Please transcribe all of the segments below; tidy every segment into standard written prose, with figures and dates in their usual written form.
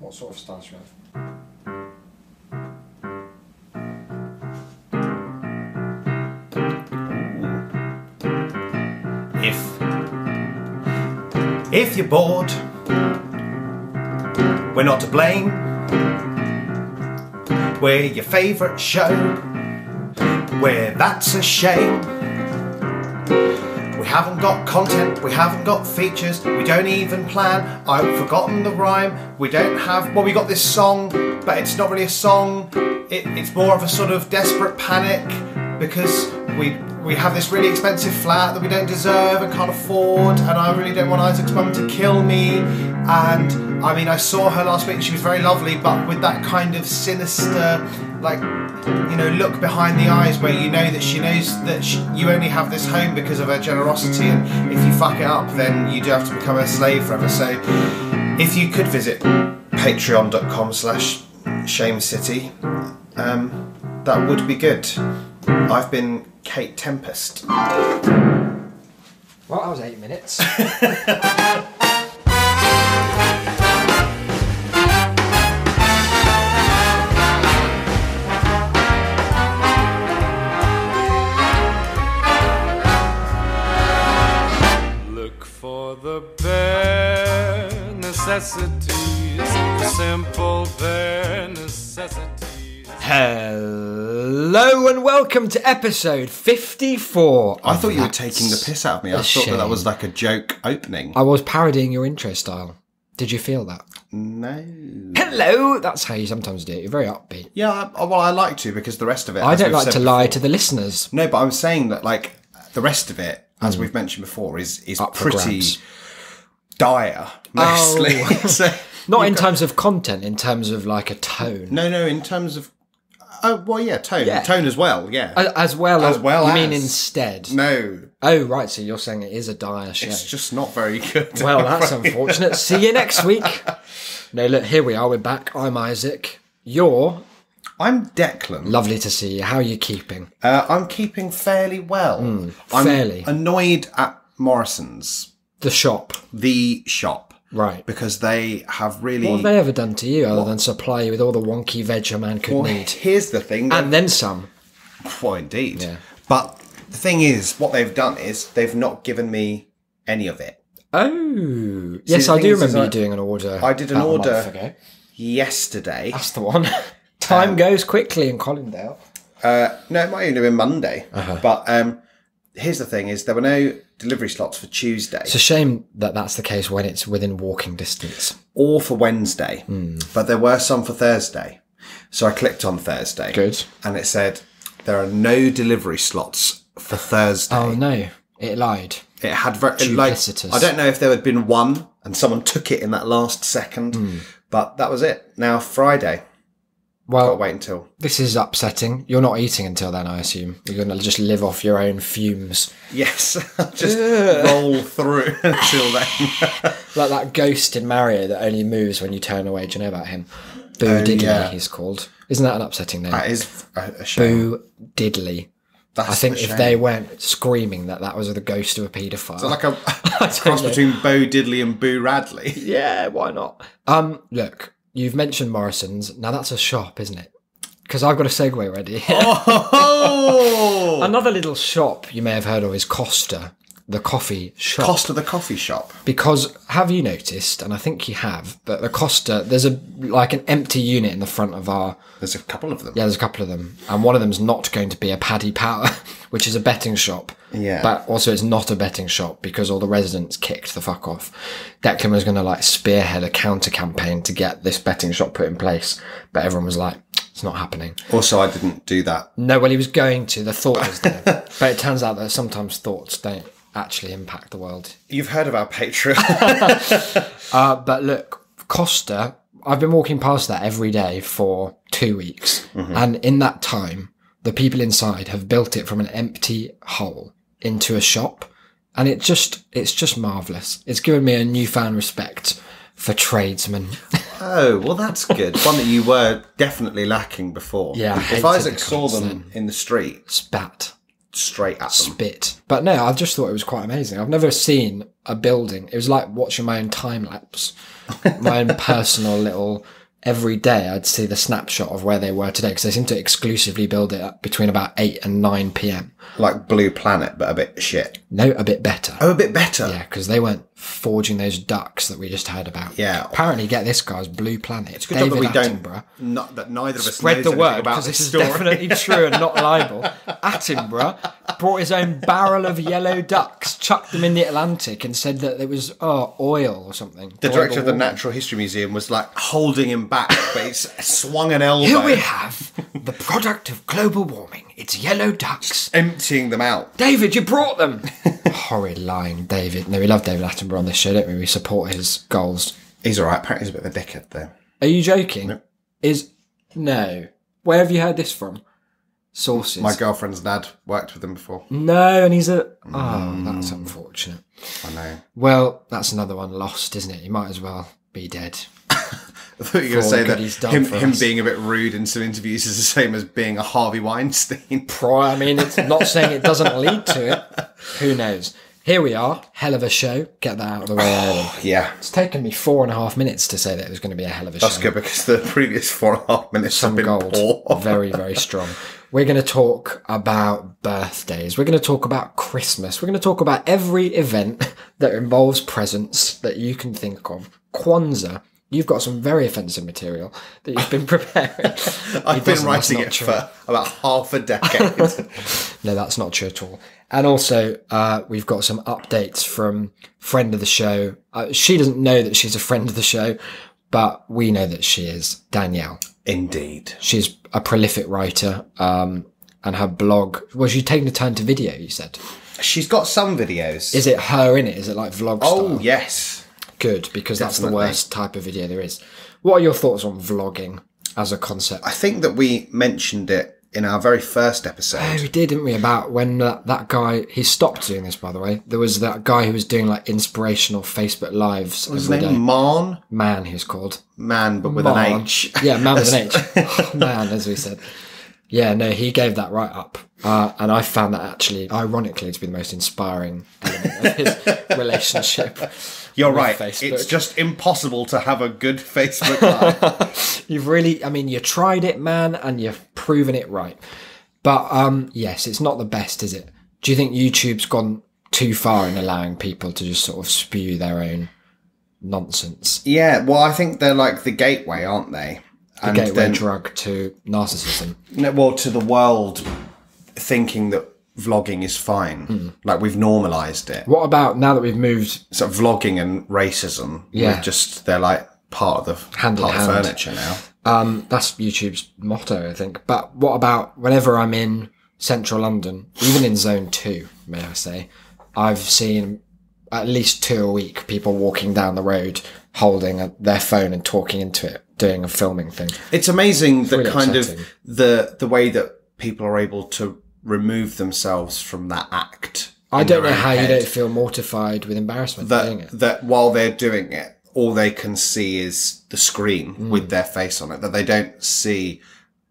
What sort of stance you have? If you're bored, we're not to blame. We're your favourite show, where that's a shame. We haven't got content, we haven't got features, we don't even plan. I've forgotten the rhyme. We don't have, well, we got this song, but it's not really a song. It's more of a sort of desperate panic because we have this really expensive flat that we don't deserve and can't afford, and I really don't want Isaac's mum to kill me. And I mean, I saw her last week and she was very lovely, but with that kind of sinister, like, you know, look behind the eyes where you know that she knows that you only have this home because of her generosity, and if you fuck it up then you do have to become a slave forever. So if you could visit patreon.com/shamecity, that would be good. I've been Kate Tempest. Well, that was 8 minutes. Look for the bare necessities, the simple bare necessities. Hello and welcome to episode 54. I thought you were taking the piss out of me. I thought that was like a joke opening. I was parodying your intro style. Did you feel that? No. Hello! That's how you sometimes do it. You're very upbeat. Yeah, well, I like to because the rest of it... I don't like to lie to the listeners. No, but I'm saying that, like, the rest of it, as we've mentioned before, is pretty dire, mostly. Oh. So Not in terms of content, in terms of, like, a tone. No, in terms of... Oh, well, yeah, tone. Yeah. Tone as well, yeah. As well as... You mean instead? No. Oh, right, so you're saying it is a dire show. It's just not very good. Well, that's unfortunate. See you next week. No, look, here we are. We're back. I'm Isaac. You're... I'm Declan. Lovely to see you. How are you keeping? I'm keeping fairly well. Fairly. I'm annoyed at Morrison's. The shop. The shop. Right. Because they have really... What have they ever done to you other than supply you with all the wonky veg a man could need? Here's the thing. And then some. Well, indeed. Yeah. But the thing is, what they've done is they've not given me any of it. Oh. Yes, I do remember you doing an order. I did an about order a month ago. yesterday. That's the one. Time goes quickly in Colindale. No, it might even have been Monday. But here's the thing is there were no delivery slots for Tuesday. It's a shame that that's the case when it's within walking distance. Or for Wednesday. But there were some for Thursday. So I clicked on Thursday. Good. And it said there are no delivery slots for Thursday. Oh, no. It lied. It had very... Duplicitous. I don't know if there had been one and someone took it in that last second. But that was it. Now, Friday. Well, Got to wait until... This is upsetting. You're not eating until then, I assume. You're going to just live off your own fumes. Yes. Just roll through until then. Like that ghost in Mario that only moves when you turn away. Do you know about him? Boo Diddley, yeah. he's called. Isn't that an upsetting name? That is a shame. Boo Diddley. That's I think a if shame. they weren't screaming that was the ghost of a paedophile. So like a cross between Bo Diddley and Boo Radley. Yeah, why not? Look, you've mentioned Morrison's. Now that's a shop, isn't it? Because I've got a segue ready. Oh! Another little shop you may have heard of is Costa, the coffee shop. Costa the coffee shop. Because have you noticed, and I think you have, that the Costa, there's an empty unit in the front of our... There's a couple of them. Yeah, there's a couple of them. And one of them's not going to be a Paddy Power, which is a betting shop. Yeah. But also it's not a betting shop because all the residents kicked the fuck off. Declan was going to spearhead a counter campaign to get this betting shop put in place. But everyone was like, it's not happening. Also, I didn't do that. No, well, he was going to. The thought was there. But it turns out that sometimes thoughts don't actually impact the world. You've heard of our Patreon. But look, Costa, I've been walking past that every day for 2 weeks. And in that time, the people inside have built it from an empty hole into a shop. And it's just marvellous. It's given me a newfound respect for tradesmen. Oh, well, that's good. One that you were definitely lacking before. Yeah, I If hated Isaac the saw them constant in the street, Spat. straight at them. Spit. But no, I just thought it was quite amazing. I've never seen a building. It was like watching my own time lapse. My own personal little every day I'd see the snapshot of where they were today, because they seem to exclusively build it up between about 8 and 9 p.m. Like Blue Planet, but a bit shit. No, a bit better. Oh, a bit better. Yeah, because they weren't forging those ducks that we just heard about. Yeah. Apparently, get this, guys, Blue Planet. It's Good job that we Attenborough. not that neither of us Spread knows the anything word, about because this is story. definitely true and not libel. Attenborough brought his own barrel of yellow ducks, chucked them in the Atlantic, and said that it was oil or something. The director of the Global warming. Natural History Museum was like holding him back, but he swung an elbow, Here we have the product of global warming. It's yellow ducks. emptying them out. David, you brought them. Horrid lying, David. No, we love David Attenborough on this show, don't we? We support his goals. He's all right. Apparently, he's a bit of a dickhead, though. Are you joking? No. No. Where have you heard this from? Sources. My girlfriend's dad worked with him before. No, and he's a... Oh, that's unfortunate. I know. Well, that's another one lost, isn't it? He might as well be dead. I thought you were going to For say all the that good he's done him for him us. being a bit rude in some interviews is the same as being a Harvey Weinstein. I mean, it's not saying it doesn't lead to it. Who knows? Here we are. Hell of a show. Get that out of the way early. Yeah, It's taken me 4.5 minutes to say that it was going to be a hell of a that's show. good because the previous 4.5 minutes Some have been gold. poor. Very, very strong. We're going to talk about birthdays. We're going to talk about Christmas. We're going to talk about every event that involves presents that you can think of. Kwanzaa. You've got some very offensive material that you've been preparing. I've been writing it for about half a decade. No, that's not true at all. And also, we've got some updates from friend of the show. She doesn't know that she's a friend of the show, but we know that she is, Danielle. Indeed. She's a prolific writer, and her blog... Well, she's taken a turn to video, you said. She's got some videos. Is it her in it? Is it like vlog Oh, style? yes. Good, because that's the Definitely. worst type of video there is. What are your thoughts on vlogging as a concept? I think that we mentioned it in our very first episode. Oh, we did, didn't we? About when that guy... He stopped doing this, by the way. There was that guy who was doing like inspirational Facebook Lives What's his every name? day. Man? Man, he was called. Man, but with Man. an H. Yeah, man with an H. Man, as we said. Yeah, no, he gave that right up. And I found that actually, ironically, to be the most inspiring element of his relationship. You're with right. Facebook. It's just impossible to have a good Facebook Live. You've really, I mean, you tried it, man, and you've proven it right. But yes, it's not the best, is it? Do you think YouTube's gone too far in allowing people to just sort of spew their own nonsense? Yeah, well, I think they're like the gateway, aren't they? The gateway drug to narcissism. No, well, to the world thinking that vlogging is fine. Like, we've normalised it. What about now that we've moved So vlogging and racism, Yeah. they're like part of the Hand in part of hand. furniture now. That's YouTube's motto, I think. But what about whenever I'm in central London, even in zone 2, may I say, I've seen at least 2 a week people walking down the road holding their phone and talking into it, doing a filming thing. It's amazing that really kind upsetting. of the way that people are able to remove themselves from that act. I in don't know their own how you head. don't feel mortified with embarrassment doing it. that while they're doing it, all they can see is the screen with their face on it. That they don't see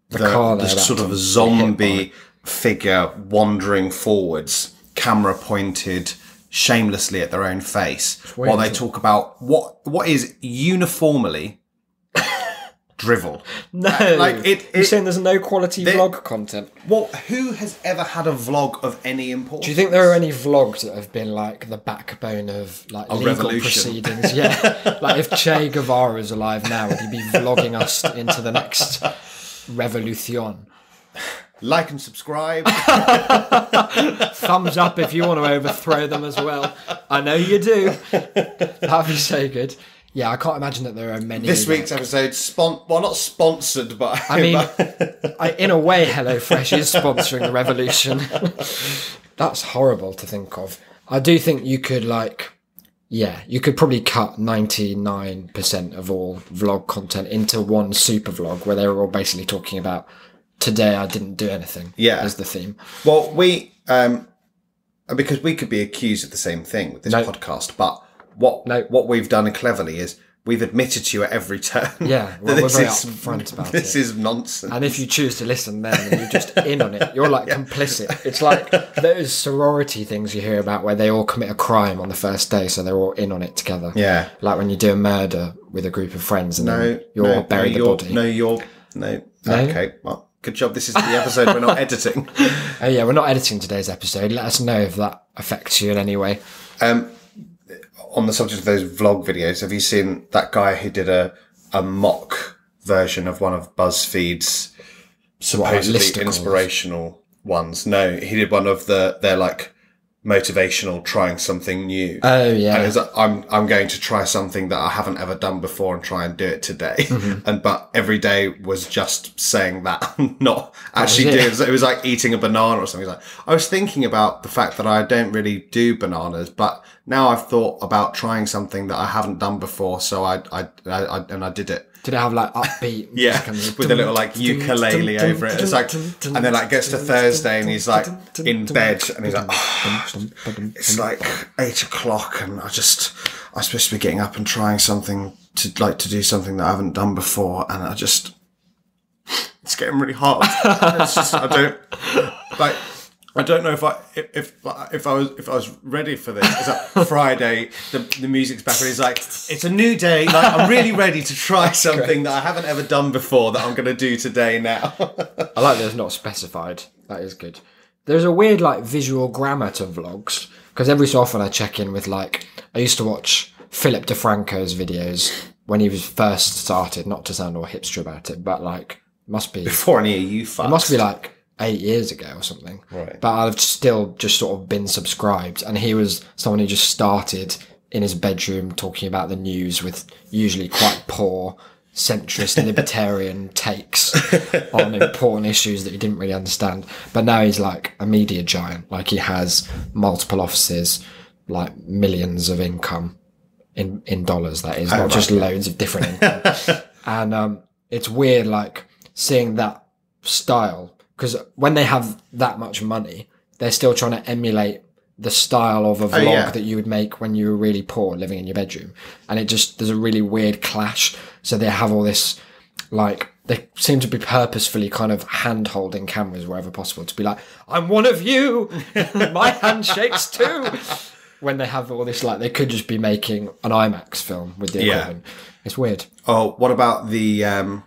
the car they're about sort to of be hit zombie figure wandering forwards, camera pointed shamelessly at their own face, weird, while they isn't it? talk about what is uniformly drivel. No, like you're saying there's no quality they- vlog content. Well, who has ever had a vlog of any importance? Do you think there are any vlogs that have been like the backbone of like legal revolution. proceedings? Yeah, like if Che Guevara is alive now, would he be vlogging us into the next revolution? Like and subscribe. Thumbs up if you want to overthrow them as well. I know you do. That'd be so good. Yeah, I can't imagine that there are many. This week's episode, not sponsored, but I mean, in a way, HelloFresh is sponsoring the revolution. That's horrible to think of. I do think you could you could probably cut 99% of all vlog content into one super vlog where they were all basically talking about today I didn't do anything. Yeah. As the theme. well, we because we could be accused of the same thing with this No. podcast, but what we've done cleverly is we've admitted to you at every turn. Yeah, well, that we're very upfront about this it. is nonsense. And if you choose to listen then, you're just in on it. You're like complicit. It's like those sorority things you hear about where they all commit a crime on the first day, so they're all in on it together. Yeah. Like when you do a murder with a group of friends and then you're bury the body. No. Okay, well, good job. This is the episode we're not editing. Oh yeah, we're not editing today's episode. Let us know if that affects you in any way. On the subject of those vlog videos, have you seen that guy who did a mock version of one of BuzzFeed's supposedly listicles? Inspirational ones? No, he did one of their like motivational trying something new. Oh yeah. And it was like, I'm going to try something that I haven't ever done before and try and do it today. Mm-hmm. But every day was just saying that, not actually doing it. It was like eating a banana or something. Like, I was thinking about the fact that I don't really do bananas, but now I've thought about trying something that I haven't done before. So I did it. Did it have like upbeat Yeah, music with a little like ukulele over it. It's like, and then like gets to Thursday and he's like in bed and he's like, it's like 8 o'clock and I'm supposed to be getting up and trying something to do something that I haven't done before, and it's getting really hard. It's just, I don't know if I was ready for this. It's like Friday, the music's back, and he's like, it's a new day. Like I'm really ready to try something that I haven't ever done before that I'm going to do today now. I like that it's not specified. That is good. There's a weird like visual grammar to vlogs, because every so often I check in with like, I used to watch Philip DeFranco's videos when he was first started, not to sound all hipster about it, but like must be Before any of you fucks. It must be like 8 years ago or something. Right. But I've still just sort of been subscribed, and he was someone who just started in his bedroom talking about the news with usually quite poor centrist libertarian takes on important issues that he didn't really understand. But now he's like a media giant. Like he has multiple offices, like millions of income in dollars, that is, not just loads of different income. And it's weird like seeing that style, because when they have that much money, they're still trying to emulate the style of a vlog that you would make when you were really poor living in your bedroom. And there's a really weird clash. So they have all this, like, they seem to be purposefully kind of hand-holding cameras wherever possible to be like, I'm one of you! My hand shakes too! When they have all this, like, they could just be making an IMAX film with the equipment. It's weird. Oh, what about the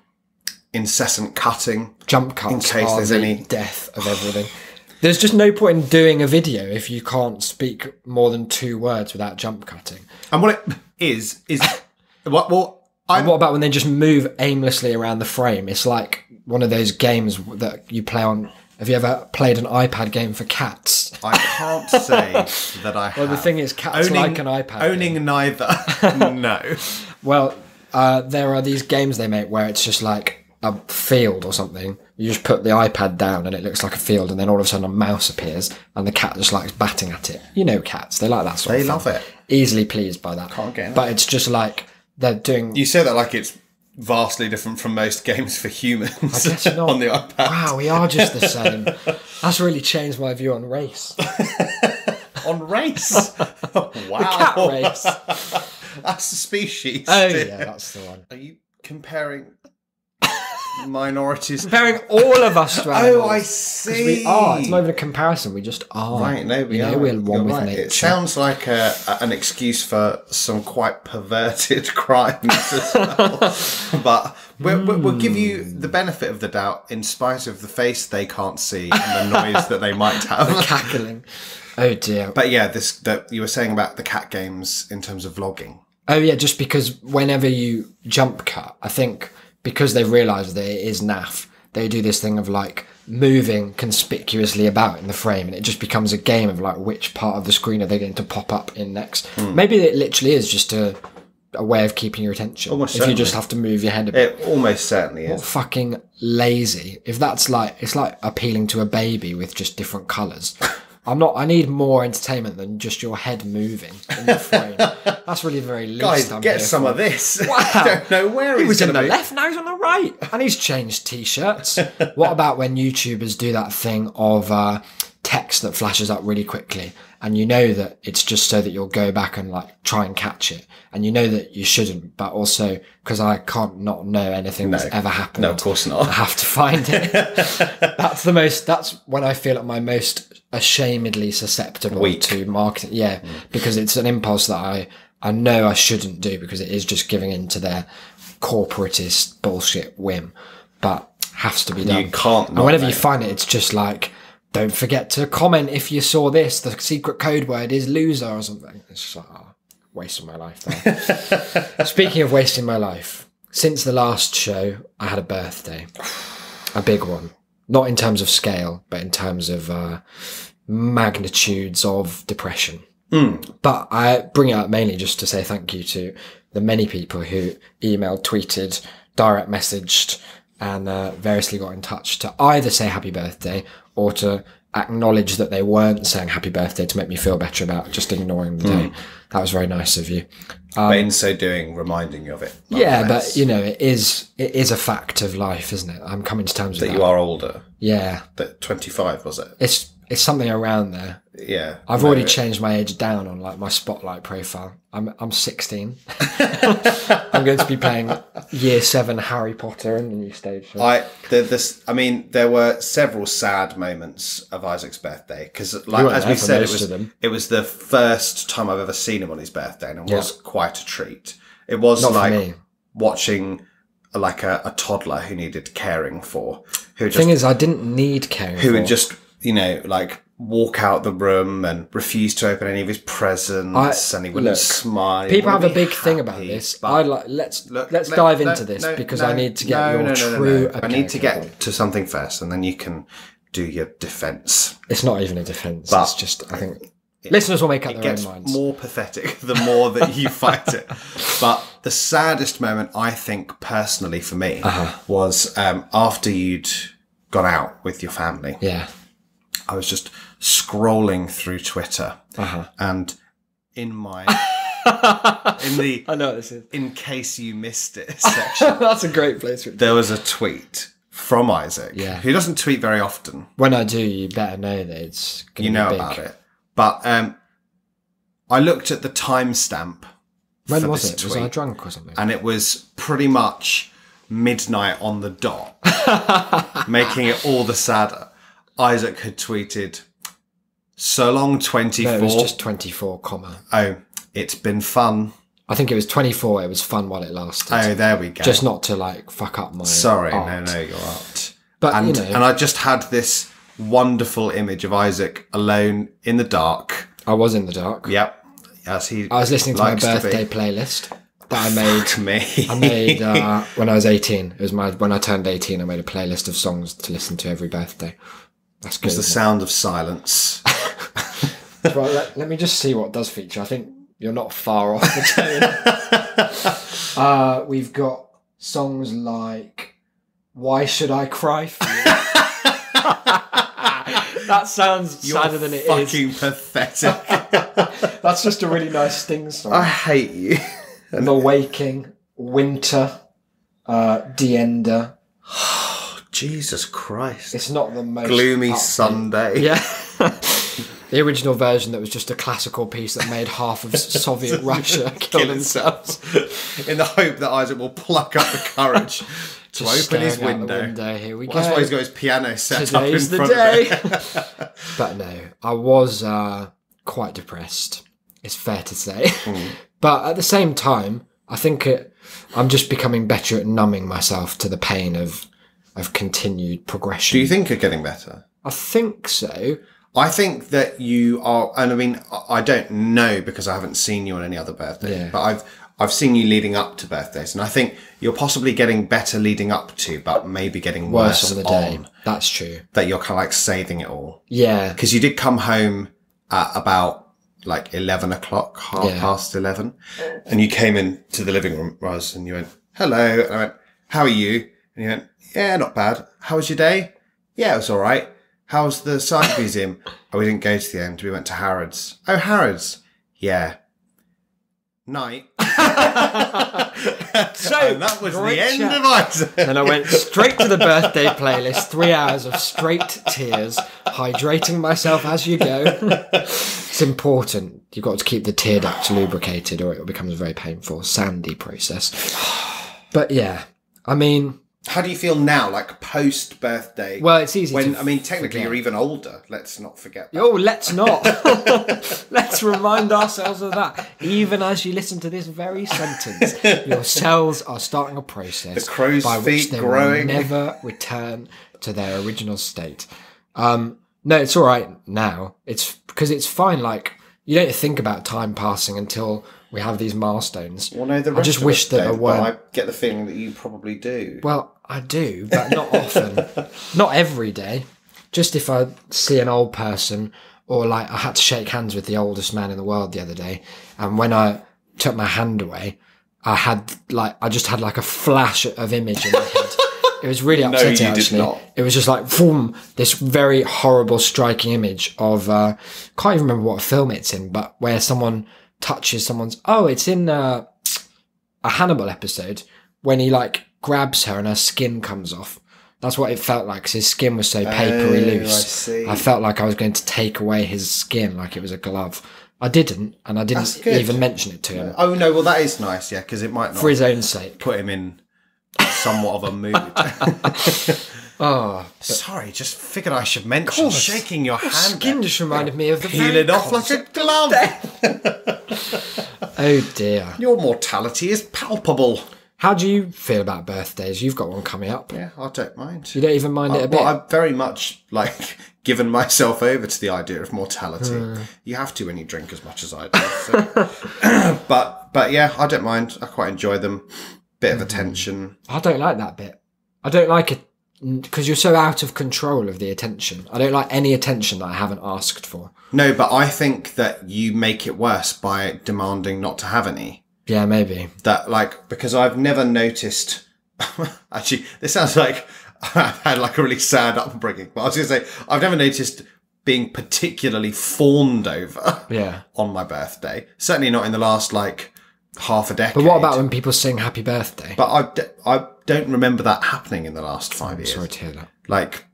incessant cutting? Jump cuts in case are there's the any death of everything. There's just no point in doing a video if you can't speak more than 2 words without jump cutting. And what it is what? Well, and what about when they just move aimlessly around the frame? It's like one of those games that you play on. Have you ever played an iPad game for cats? I can't say that I have. Well, the thing is, cats like an iPad owning game. neither. No. Well, there are these games they make where it's just like a field or something. You just put the iPad down and it looks like a field, and then all of a sudden a mouse appears and the cat just likes batting at it. You know cats, they like that sort of thing. They love it. Easily pleased by that. Can't get enough. But it's just like they're doing... You say that like it's vastly different from most games for humans I guess not. on the iPad. Wow, we are just the same. That's really changed my view on race. On race? Wow. The cat race. That's the species. Oh yeah, that's the one. Are you comparing minorities? Comparing all of us to animals. Oh, I 'Cause see. we are. It's not even a comparison. We just are. Right, no, we you know, are. we're one You're with right. nature. It sounds like an excuse for some quite perverted crimes as well. But we'll give you the benefit of the doubt in spite of the face they can't see and the noise that they might have. Cackling. Oh dear. But yeah, that you were saying about the cat games in terms of vlogging. Oh yeah, just because whenever you jump cut, I think because they've realised that it is naff, they do this thing of like moving conspicuously about in the frame, and it just becomes a game of like which part of the screen are they going to pop up in next. Maybe it literally is just a way of keeping your attention. Almost if you certainly. just have to move your head a bit. It almost certainly What is. fucking lazy. If that's like, it's like appealing to a baby with just different colours. I need more entertainment than just your head moving in the frame. That's really the very least Guys, I'm get here some for. of this. Wow. I don't know where He he's was on going the to be. left, now he's on the right. And he's changed t-shirts. What about when YouTubers do that thing of text that flashes up really quickly, and you know that it's just so that you'll go back and like try and catch it, and you know that you shouldn't, but also because I can't not know anything that's ever happened. No, of course not. I have to find it. That's when I feel at my most ashamedly susceptible to marketing. Yeah, because it's an impulse that I know I shouldn't do, because it is just giving in to their corporatist bullshit whim, but has to be done. You can't. And whenever you find it, it's just like, don't forget to comment if you saw this. The secret code word is loser or something. It's just like, wasting my life there. Speaking of wasting my life, since the last show, I had a birthday. A big one. Not in terms of scale, but in terms of magnitudes of depression. But I bring it up mainly just to say thank you to the many people who emailed, tweeted, direct messaged, and variously got in touch to either say happy birthday or to acknowledge that they weren't saying happy birthday to make me feel better about just ignoring the day. That was very nice of you. But in so doing, reminding you of it. Yeah, but you know, it is a fact of life, isn't it? I'm coming to terms with that. That you are older. Yeah. That 25, was it? It's something around there. Yeah. I've already changed my age down on like my Spotlight profile. I'm 16. I'm going to be playing Year 7 Harry Potter in the new stage show. There were several sad moments of Isaac's birthday, because, like as we said, it was the first time I've ever seen him on his birthday, and it was quite a treat. It was Not like for me. watching like a toddler who needed caring for. The thing is, I didn't need caring for. Who would just, like, walk out the room and refuse to open any of his presents, and he wouldn't smile. People have a big thing about this. Let's dive into this, because I need to get your true opinion. I need to get to something first, and then you can do your defence. It's not even a defence. It's just, I think, listeners will make up their own minds. It gets more pathetic the more that you fight it. But the saddest moment, I think, personally for me, was after you'd gone out with your family. Yeah. I was just scrolling through Twitter, and in my I know what this is. In case you missed it section, that's a great place. There was a tweet from Isaac, who doesn't tweet very often. When I do, you better know that it's going to be big. You know about it, but I looked at the timestamp. When was it? Was I drunk or something? And it was pretty much midnight on the dot, making it all the sadder. Isaac had tweeted, "So long, 24." No, it was just 24, comma. Oh, it's been fun. I think it was 24. It was fun while it lasted. Oh, there we go. Just not to like fuck up my Sorry, art. no, your art. But and, you know, and I just had this wonderful image of Isaac alone in the dark. I was in the dark. Yep. As he I was listening to my likes birthday to be. playlist that I made. Fuck me. I made when I was 18. It was when I turned 18. I made a playlist of songs to listen to every birthday. That's good. It's the sound of silence. Right, let me just see what does feature. I think you're not far off the tone. We've got songs like "Why Should I Cry For You?" That sounds sadder than it is. Fucking pathetic. That's just a really nice Sting song. I hate you. The Waking, Winter, Dienda. Jesus Christ. It's not the most Gloomy Sunday. Yeah. The original version that was just a classical piece that made half of Soviet Russia kill themselves. In the hope that Isaac will pluck up the courage to open his window. Here we go. That's why he's got his piano set Today's up in the front of it. But no, I was quite depressed. It's fair to say. But at the same time, I think I'm just becoming better at numbing myself to the pain of continued progression. Do you think you're getting better? I think so. I think that you are, and I mean, I don't know because I haven't seen you on any other birthday, but I've seen you leading up to birthdays, and I think you're possibly getting better leading up to, but maybe getting worse on the day. That's true. That you're kind of like saving it all. Yeah. Because you did come home at about like 11 o'clock, half past 11, and you came into the living room, Roz, and you went, "Hello," and I went, "How are you?" And you went, "Yeah, not bad. How was your day?" "Yeah, it was all right." "How was the science museum?" "Oh, we didn't go to the end. We went to Harrods." "Oh, Harrods." "Yeah." Night. So and that was the end of Isaac. And I went straight to the birthday playlist, 3 hours of straight tears, hydrating myself as you go. It's important. You've got to keep the tear duct lubricated or it becomes a very painful, sandy process. But yeah, I mean... How do you feel now, like post-birthday? Well, it's easy when, to I mean, technically forget. You're even older. Let's not forget that. Oh, let's not. Let's remind ourselves of that. Even as you listen to this very sentence, your cells are starting a process The crow's by which feet they growing. will never return to their original state. No, it's all right now. It's because it's fine. Like, you don't think about time passing until we have these milestones. Well, no, the I rest just of wish us that I don't, but weren't. I get the feeling that you probably do. Well, I do, but not often. Not every day. Just if I see an old person, or like I had to shake hands with the oldest man in the world the other day, and when I took my hand away, I just had like a flash of image in my head. It was really upsetting, you did actually. not. It was just like, boom, this very horrible, striking image of, can't even remember what film it's in, but where someone touches someone's, it's in a Hannibal episode, when he like grabs her and her skin comes off. That's what it felt like, because his skin was so papery loose. I see. I felt like I was going to take away his skin like it was a glove. I didn't, and I That's didn't good. even mention it to him. Oh, no, well, that is nice, yeah, because it might not For his own sake. put him in somewhat of a mood. Oh, Sorry, just figured I should mention shaking your hand. skin there. just reminded me of the Peel very it off like a glove. Oh dear. Your mortality is palpable. How do you feel about birthdays? You've got one coming up. Yeah, I don't mind. You don't even mind it a bit? Well, I've very much like given myself over to the idea of mortality. You have to when you drink as much as I do. So. but yeah, I don't mind. I quite enjoy them. Bit of attention. I don't like that bit. I don't like it because you're so out of control of the attention. I don't like any attention that I haven't asked for. No, but I think that you make it worse by demanding not to have any. Yeah, maybe. That like, because I've never noticed, actually, this sounds like I've had like a really sad upbringing, but I was going to say, I've never noticed being particularly fawned over Yeah. on my birthday. Certainly not in the last like half a decade. But what about when people sing happy birthday? But I don't remember that happening in the last 5 years. Sorry to hear that. Like,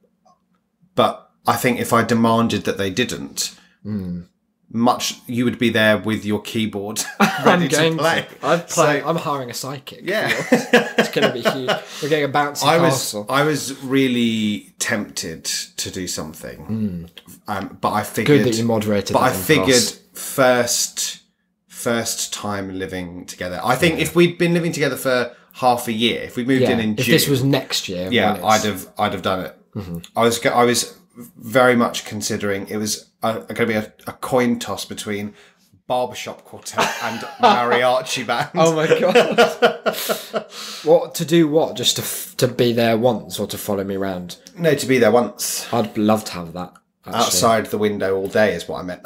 but I think if I demanded that they didn't, you would be there with your keyboard ready to play. I'm hiring a psychic. Yeah. It's going to be huge. We're getting a bouncy castle. I was really tempted to do something, but I figured. Good that you moderated. But that I in figured class. first time living together. I think if we'd been living together for half a year, if we moved in if June, this was next year, yeah, when it's- I'd have done it. I was very much considering it was going to be a coin toss between barbershop quartet and mariachi band. Oh my god! What to do? What just to be there once or to follow me around? No, to be there once. I'd love to have that. Actually. Outside the window all day is what I meant.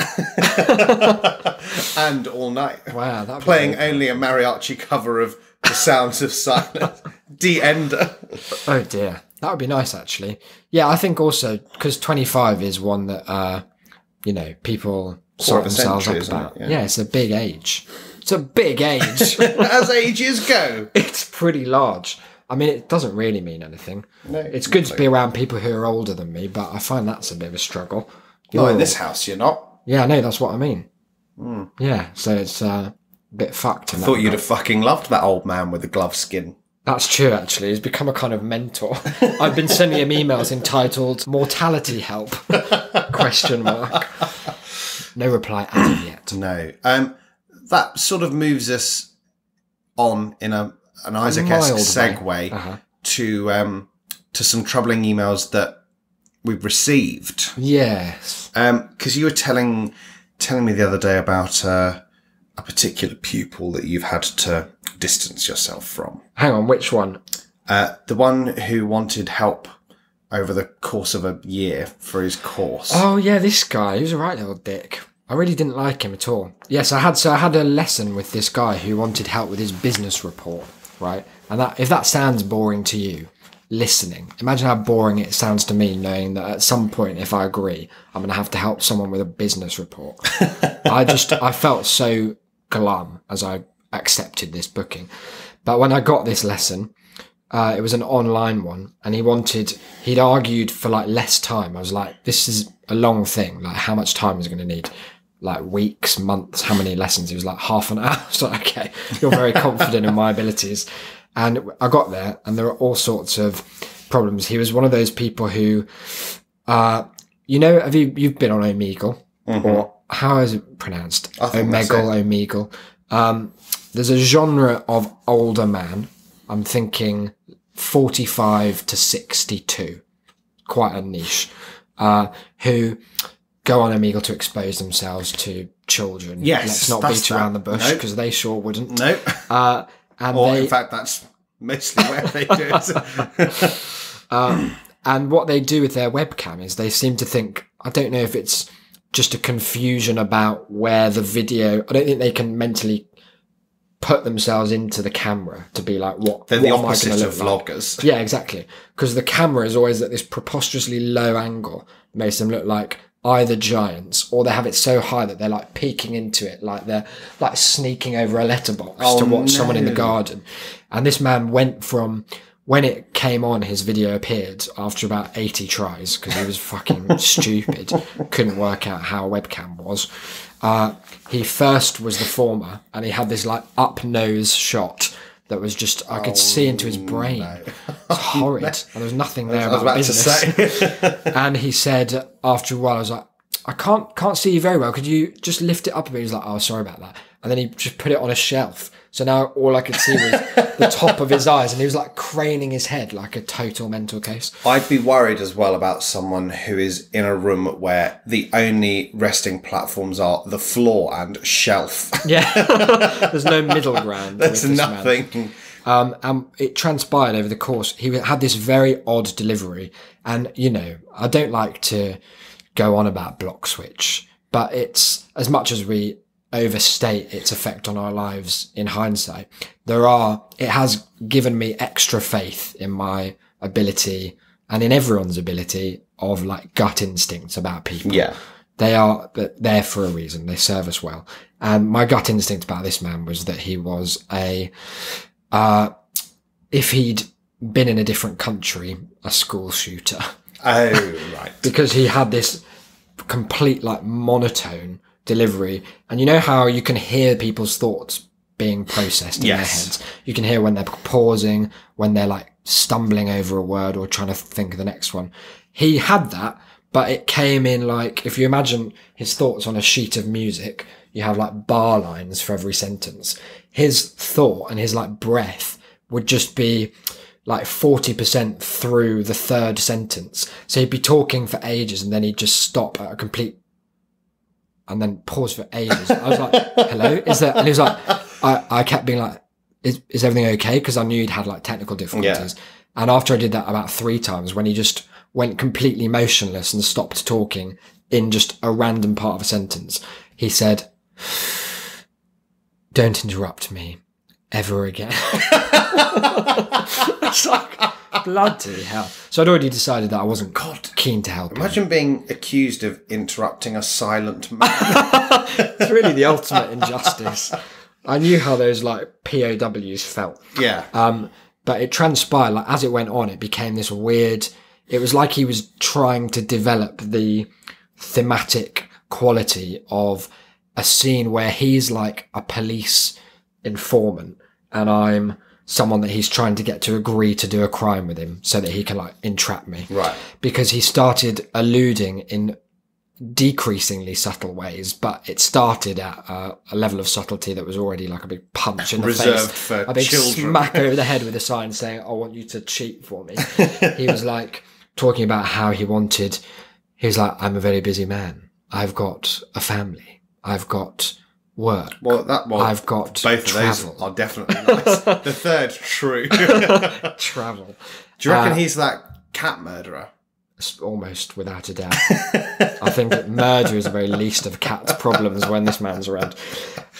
And all night. Wow, that Playing only a mariachi cover of The Sounds of Silence. The Ender. Oh dear, that would be nice actually. Yeah, I think also because 25 is one that people sort of a themselves century, up isn't about. it? Yeah. Yeah, it's a big age. It's a big age. As ages go. It's pretty large. I mean, it doesn't really mean anything. No, It's good to be around people who are older than me, but I find that's a bit of a struggle. Not in this house, you're not. Yeah, no, that's what I mean. Yeah, so it's a bit fucked. In that Thought you'd regard. have fucking loved that old man with the glove skin. That's true, actually. He's become a kind of mentor. I've been sending him emails entitled "Mortality Help?" Question mark. No reply as of yet. No. That sort of moves us on in an Isaac-esque mild way. segue to some troubling emails that we've received. Yes. Because you were telling me the other day about a particular pupil that you've had to distance yourself from. Hang on, which one? The one who wanted help over the course of a year for his course. Oh yeah, this guy. He was a right little dick. I really didn't like him at all. Yes, I had a lesson with this guy who wanted help with his business report, right? And if that sounds boring to you, listening, imagine how boring it sounds to me knowing that at some point, if I agree, I'm going to have to help someone with a business report. I felt so glum as I accepted this booking. But when I got this lesson, It was an online one, and he'd argued for like less time. I was like, this is a long thing. Like, how much time is it going to need? Like weeks, months, how many lessons? He was like, half an hour. I was like, okay, you're very confident in my abilities. And I got there, and there are all sorts of problems. He was one of those people who, you've been on Omegle, or how is it pronounced? Omegle. There's a genre of older man. I'm thinking 45 to 62, quite a niche, who go on Omegle to expose themselves to children. Yes, let's not beat around the bush, because they sure wouldn't. No. In fact, that's mostly where they do it. And what they do with their webcam is they seem to think, I don't know if it's just a confusion about where the video, I don't think they can mentally put themselves into the camera to be like, they're the opposite of vloggers. Like? Yeah, exactly. Because the camera is always at this preposterously low angle, makes them look like either giants, or they have it so high that they're like peeking into it, like they're like sneaking over a letterbox to watch someone in the garden. And this man went from, when it came on, his video appeared after about 80 tries, because he was fucking stupid, couldn't work out how a webcam was. He first was the former, and he had this like up nose shot that was just, I could see into his brain. No. It's horrid. And there was nothing there about business. And he said after a while, I was like, I can't see you very well. Could you just lift it up a bit? He was like, oh, sorry about that. And then he just put it on a shelf. So now all I could see was the top of his eyes, and he was like craning his head like a total mental case. I'd be worried as well about someone who is in a room where the only resting platforms are the floor and shelf. Yeah, there's no middle ground. There's nothing. And it transpired over the course. He had this very odd delivery, and I don't like to go on about Block Switch, but it's, as much as we overstate its effect on our lives in hindsight, it has given me extra faith in my ability, and in everyone's ability, of like gut instincts about people. Yeah. They are there for a reason. They serve us well. And my gut instinct about this man was that he was if he'd been in a different country, a school shooter. Oh, right. Because he had this complete like monotone delivery, and you know how you can hear people's thoughts being processed in their heads. You can hear when they're pausing, when they're like stumbling over a word or trying to think of the next one. He had that, but it came in like, if you imagine his thoughts on a sheet of music, you have like bar lines for every sentence. His thought and his like breath would just be like 40% through the third sentence. So he'd be talking for ages, and then he'd just stop at a complete, and then pause for ages. I was like, hello, is there? And he was like, I kept being like, is everything okay? Because I knew he'd had like technical difficulties. Yeah. And after I did that about 3 times, when he just went completely motionless and stopped talking in just a random part of a sentence, he said, don't interrupt me ever again. It's like, bloody hell. So I'd already decided that I wasn't keen to help Imagine being accused of interrupting a silent man. It's really the ultimate injustice. I knew how those like POWs felt. Yeah. But it transpired, like as it went on, it became this weird, it was like he was trying to develop the thematic quality of a scene where he's like a police informant, and I'm someone that he's trying to get to agree to do a crime with him so that he can like entrap me. Right. Because he started alluding in decreasingly subtle ways, but it started at a level of subtlety that was already like a big punch in the reserved face. For a big children. Smack over the head with a sign saying, I want you to cheat for me. He was like talking about how he was like, I'm a very busy man. I've got a family. I've got work. Well, I've got both travel. of those are definitely nice. The third, true. Travel. Do you reckon he's that cat murderer? Almost without a doubt. I think that murder is the very least of cat's problems when this man's around.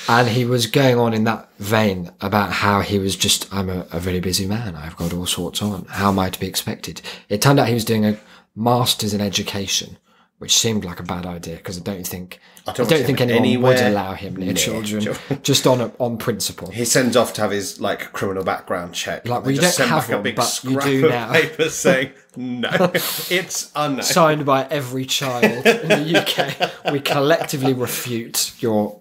And he was going on in that vein about how he was just, I'm a very busy man. I've got all sorts on. How am I to be expected? It turned out he was doing a master's in education, which seemed like a bad idea because I don't think want him anyone anywhere would allow him near children, just on principle. He sends off to have his like criminal background check. Like, They well, you just don't send have back one, a big but you scrap do of now. paper saying no, it's unknown. Signed by every child in the UK. We collectively refute your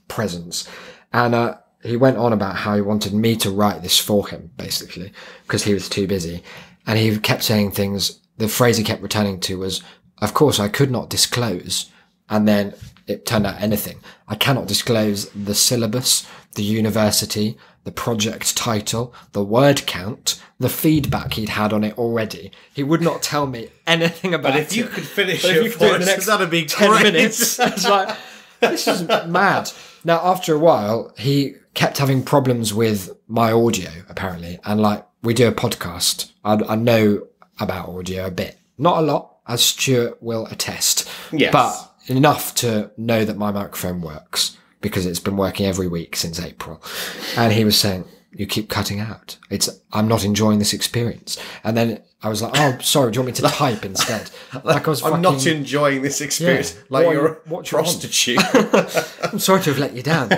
presence. And he went on about how he wanted me to write this for him, basically, because he was too busy. And he kept saying things. The phrase he kept returning to was, of course, I could not disclose. And then it turned out anything. I cannot disclose the syllabus, the university, the project title, the word count, the feedback he'd had on it already. He would not tell me anything about it. But if you could finish But if you it could do it for in the us, next that'd be 10 great. minutes, it's like, this is mad. Now, after a while, he kept having problems with my audio, apparently. And like, we do a podcast. I know about audio a bit. Not a lot, as Stuart will attest. Yes. But enough to know that my microphone works, because it's been working every week since April. And he was saying, you keep cutting out. I'm not enjoying this experience. And then I was like, oh, sorry, do you want me to type instead? Like I was I'm not enjoying this experience. Yeah. Like What you're do a you want? prostitute. I'm sorry to have let you down.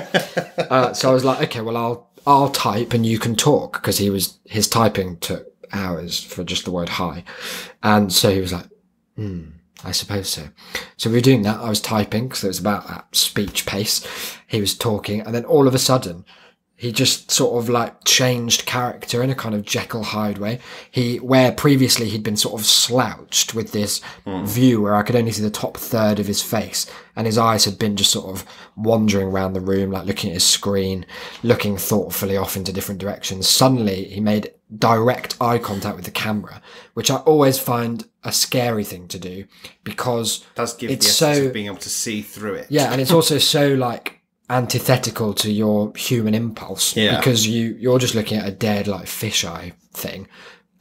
So I was like, okay, well, I'll type and you can talk, because his typing took hours for just the word hi. And so he was like, I suppose so. So we were doing that. I was typing because it was about that speech pace. He was talking, and then all of a sudden, he just sort of like changed character in a kind of Jekyll Hyde way. Where previously he'd been sort of slouched with this view where I could only see the top third of his face, and his eyes had been just sort of wandering around the room, like looking at his screen, looking thoughtfully off into different directions. Suddenly he made direct eye contact with the camera, which I always find a scary thing to do, because It does give it's the essence so of being able to see through it. yeah, and it's also so like antithetical to your human impulse, because you're just looking at a dead like fisheye thing,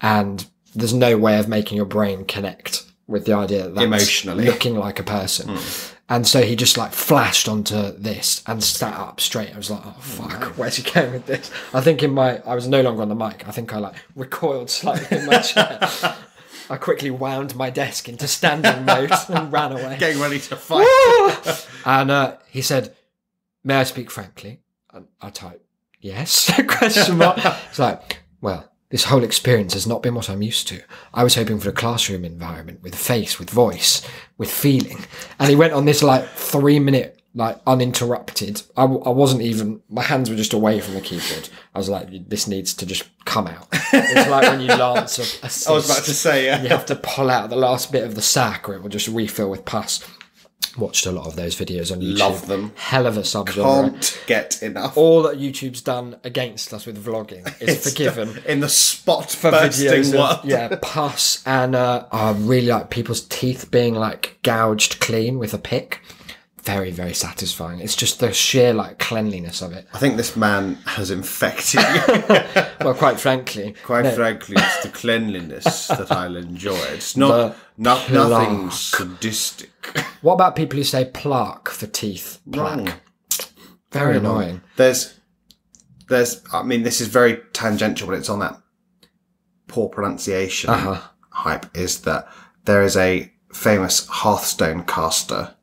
and there's no way of making your brain connect with the idea that that's Emotionally. looking like a person. And so he just like flashed onto this and sat up straight. I was like, oh fuck, where's he going with this? I think I was no longer on the mic. I think I like recoiled slightly in my chair. I quickly wound my desk into standing mode and ran away. Getting ready to fight. And he said, may I speak frankly? And I typed, yes, question mark. It's like, well, this whole experience has not been what I'm used to. I was hoping for a classroom environment with face, with voice, with feeling. And he went on this like 3-minute, like uninterrupted. I wasn't even, my hands were just away from the keyboard. I was like, this needs to just come out. It's like when you lance a cyst. I was about to say, yeah. You have to pull out the last bit of the sac or it will just refill with pus. Watched a lot of those videos on YouTube. Love them. Hell of a subgenre. Can't get enough. All that YouTube's done against us with vlogging is forgiven. In the spot For bursting videos world. of, pus, and I really like people's teeth being like gouged clean with a pick. Very, very satisfying. It's just the sheer like cleanliness of it. I think this man has infected you. Well, quite frankly. Quite frankly, it's the cleanliness that I'll enjoy. It's not nothing sadistic. What about people who say plaque for teeth? Plaque. Wrong. Very annoying. There's, I mean, this is very tangential, but it's on that poor pronunciation hype, is that there is a famous Hearthstone caster,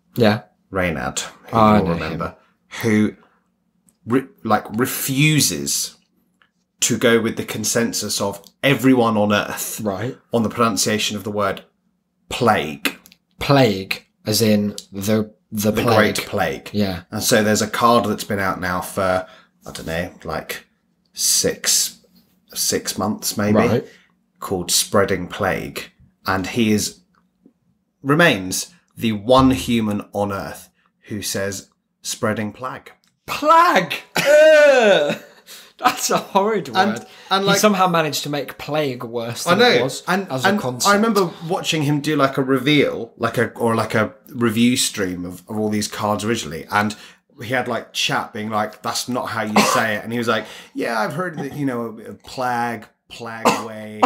Reynad, who you'll remember, who refuses to go with the consensus of everyone on Earth on the pronunciation of the word plague. Plague, as in the plague. Great Plague. Yeah. And so there's a card that's been out now for, I don't know, like six months maybe, called Spreading Plague. And he remains the one human on Earth who says spreading plague. Plague! That's a horrid word. And he somehow managed to make plague worse than it was as a concept. I remember watching him do like a reveal, like a review stream of all these cards originally, and he had like chat being like, "That's not how you say it," and he was like, "Yeah, I've heard that, plague way,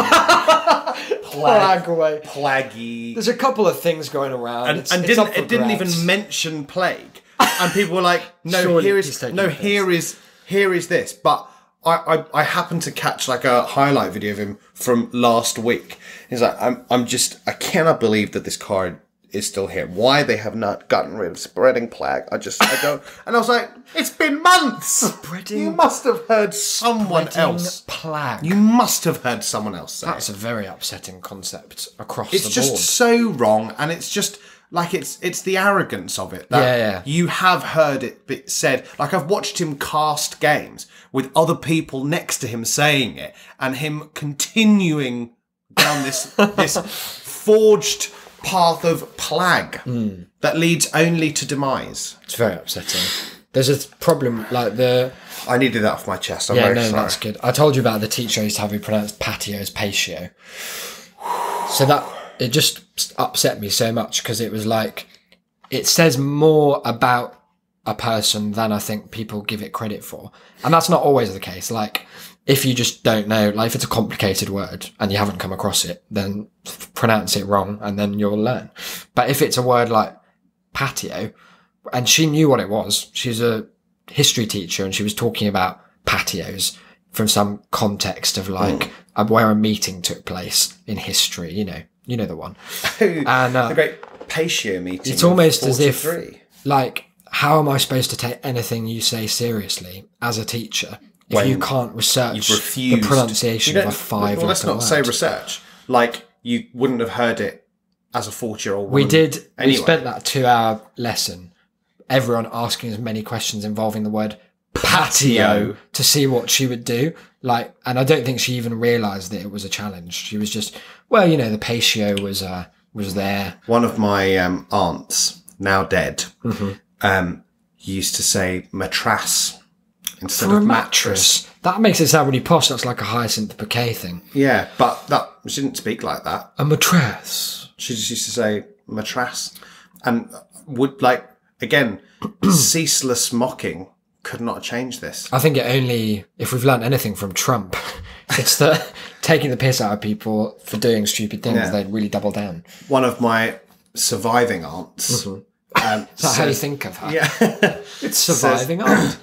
plague way, plaggy." There's a couple of things going around, and it didn't even mention plague, and people were like, "No, here is this," but. I happened to catch like a highlight video of him from last week. He's like, I cannot believe that this card is still here. Why they have not gotten rid of spreading plague, I don't. And I was like, it's been months. You must have heard someone else. Plague. You must have heard someone else say That's it. a very upsetting concept across It's the just board. so wrong, and it's just like it's the arrogance of it. That Yeah. You have heard it said. Like, I've watched him cast games with other people next to him saying it, and him continuing down this forged path of plague that leads only to demise. It's very upsetting. There's a problem, like the... I needed that off my chest. I'm Yeah, very no, sorry. that's good. I told you about the teacher I used to have who pronounced patio as patio. So that, it just upset me so much because it was like, it says more about a person than I think people give it credit for. And that's not always the case. Like, if you just don't know, like if it's a complicated word and you haven't come across it, then pronounce it wrong and then you'll learn. But if it's a word like patio, and she knew what it was, she's a history teacher and she was talking about patios from some context of like where a meeting took place in history, you know the one. And the great patio meeting. it's almost as if 43. like, how am I supposed to take anything you say seriously as a teacher if When you can't research you've refused the pronunciation You of a don't- five Well, let's letter not say word? research. Like, you wouldn't have heard it as a 40-year-old We woman. did. Anyway. We spent that 2-hour lesson, everyone asking as many questions involving the word patio to see what she would do. Like, and I don't think she even realised that it was a challenge. She was just, well, the patio was there. One of my aunts, now dead, Mm-hmm. used to say matras instead For of a mattress. mattress. That makes it sound really posh. That's like a Hyacinth Bouquet thing. Yeah, but she didn't speak like that. A mattress. She just used to say matras, and would again ceaseless mocking could not change this. I think it only, if we've learned anything from Trump, it's that taking the piss out of people for doing stupid things, Yeah. they'd really double down. One of my surviving aunts. Is that how you think of her? Yeah, It's surviving art.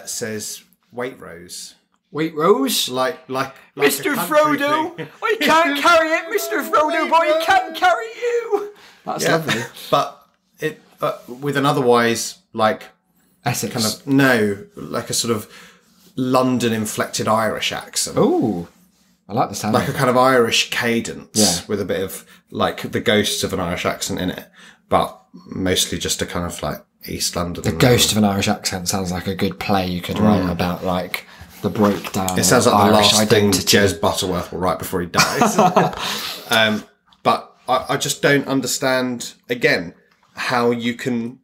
says Waitrose. Wait, Rose? Like Mr. a country Frodo, thing. I can't carry it, Mr. Frodo, but I can carry you. That's lovely. But it with an otherwise Essex. kind of like a sort of London inflected Irish accent. Ooh, I like the sound. Like a kind of Irish cadence Yeah. with a bit of the ghosts of an Irish accent in it, but mostly just a kind of East London. The ghost of an Irish accent sounds like a good play you could write about the breakdown. It sounds like the Irish last identity. thing Jez Butterworth will write before he dies. But I just don't understand, again, how you can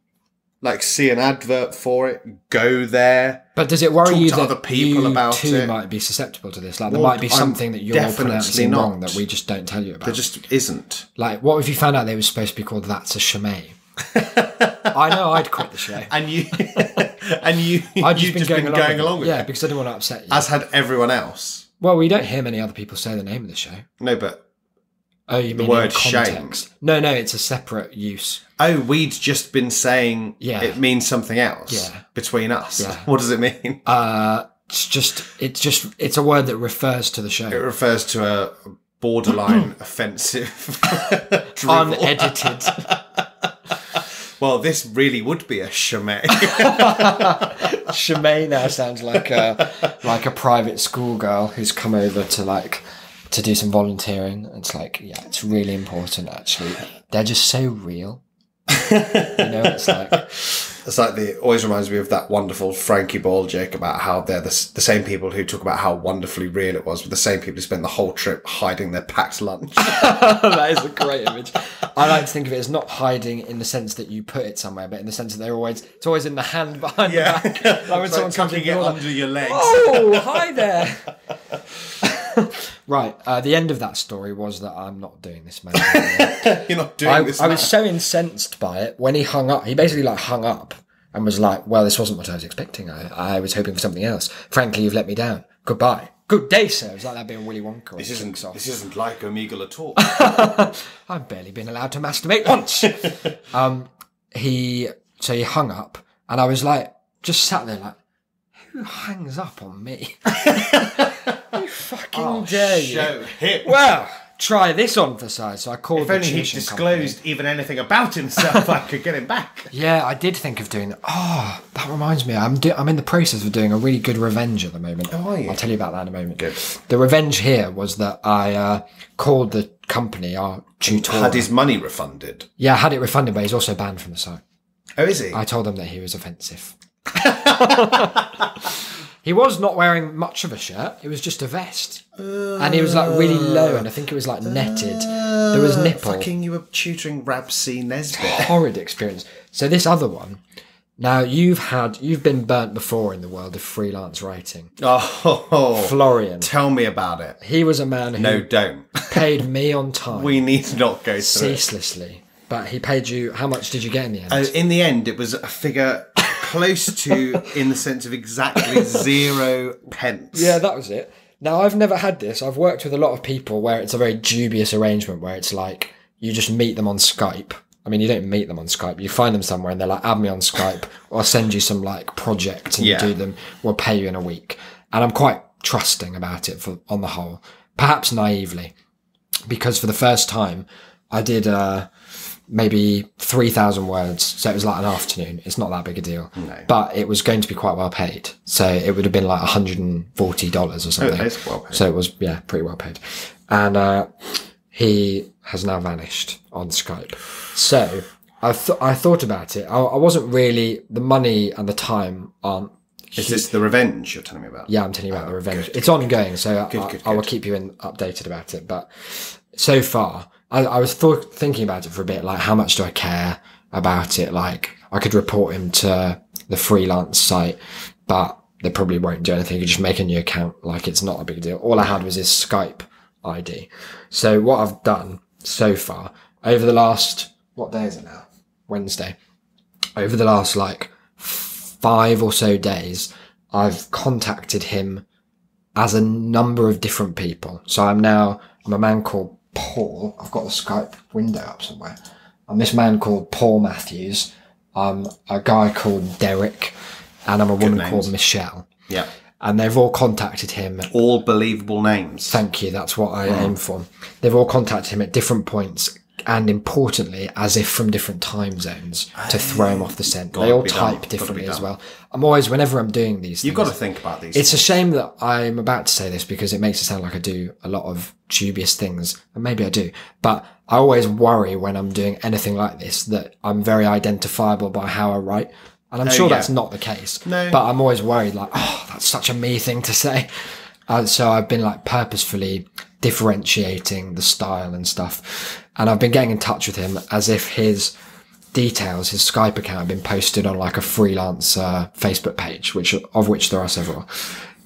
see an advert for it, go there. But does it worry talk you to that other people you about too it. might be susceptible to this? Like, there Well, might be I'm something that you're definitely pronouncing not. wrong that we just don't tell you about. There just isn't. Like, what if you found out they were supposed to be called That's a Chimay? I know I'd quit the show. And you, I'd you've just been going along with yeah, it. because I didn't want to upset you. As had everyone else. Well, we don't hear many other people say the name of the show. No, but Oh, you mean word in context? No, it's a separate use. we'd just been saying Yeah. it means something else Yeah. between us. Yeah. What does it mean? It's a word that refers to the show. It refers to a borderline offensive drivel. Unedited. Well, this really would be a chimay. Chimay now sounds like a private school girl who's come over to do some volunteering. It's it's really important actually. They're just so real. It's like It's it always reminds me of that wonderful Frankie Boyle joke about how they're the same people who talk about how wonderfully real it was, with the same people who spent the whole trip hiding their packed lunch. that is a great image. I like to think of it as not hiding in the sense that you put it somewhere, but in the sense that it's always in the hand behind the back. Like when It's someone comes in, tucking it you're like, under your legs. oh, hi there. Right, the end of that story was that I'm not doing this, man. You're not doing this. I was so incensed by it when he hung up. He basically hung up and was like, well, this wasn't what I was expecting. I was hoping for something else. Frankly, you've let me down. Goodbye. Good day, sir. It was like that being Willy Wonka. This isn't like Omegle at all. I've barely been allowed to masturbate once. He hung up and I was just sat there who hangs up on me? You fucking dare you? Show him. Well, try this on for size. So I called If the only he'd tuition company. disclosed even anything about himself, I could get him back. Yeah, I did think of doing that. Oh, that reminds me. I'm in the process of doing a really good revenge at the moment. Oh, are you? I'll tell you about that in a moment. Good. The revenge here was that I called the company, our tutor. Had his money refunded. Yeah, I had it refunded, but he's also banned from the site. Oh, is he? I told him that he was offensive. He was not wearing much of a shirt. It was just a vest. And he was like really low, and I think it was like netted. There was nipple. Fucking, you were tutoring Rabsy Nesbitt. Horrid experience. So this other one, now you've been burnt before in the world of freelance writing. Oh, Florian. tell me about it. He was a man who No, don't. paid me on time. We need to not go through it. ceaselessly. But he paid you, how much did you get in the end? In the end, it was a figure close to, in the sense of exactly 0 pence. Yeah, that was it. Now, I've never had this. I've worked with a lot of people where it's a very dubious arrangement where it's like you just meet them on Skype. I mean, you don't meet them on Skype. You find them somewhere and they're like, add me on Skype or I'll send you some like project and you do them. We'll pay you in a week. And I'm quite trusting about it on the whole, perhaps naively, because for the first time I did maybe 3,000 words. So it was like an afternoon. It's not that big a deal. No. But it was going to be quite well paid. So it would have been like $140 or something. Oh, that's well paid. So it was, pretty well paid. And he has now vanished on Skype. So I thought about it. I wasn't really, the money and the time aren't. Is this the revenge you're telling me about? Yeah, I'm telling you about the revenge. It's ongoing, so I will keep you updated about it. But so far, I was thinking about it for a bit, like how much do I care about it? Like I could report him to the freelance site, but they probably won't do anything. You just make a new account, like it's not a big deal. All I had was his Skype ID. So what I've done so far over the last, what day is it now? Wednesday. Over the last like 5 or so days, I've contacted him as a number of different people. So I'm a man called Paul. I've got the Skype window up somewhere. I'm this man called Paul Matthews. I'm a guy called Derek, and I'm a woman called Michelle. Yeah. And they've all contacted him. All believable names. Thank you. That's what I aim for. They've all contacted him at different points, and importantly, as if from different time zones to throw him off the scent. They all type differently as well. I'm always, whenever I'm doing these things, You've got to think about these. It's a shame that I'm about to say this because it makes it sound like I do a lot of dubious things, and maybe I do, but I always worry when I'm doing anything like this that I'm very identifiable by how I write. And I'm sure that's not the case. No. But I'm always worried, like, oh, that's such a me thing to say. So I've been like purposefully differentiating the style and stuff. And I've been getting in touch with him as if his details, his Skype account, have been posted on like a freelance Facebook page, of which there are several.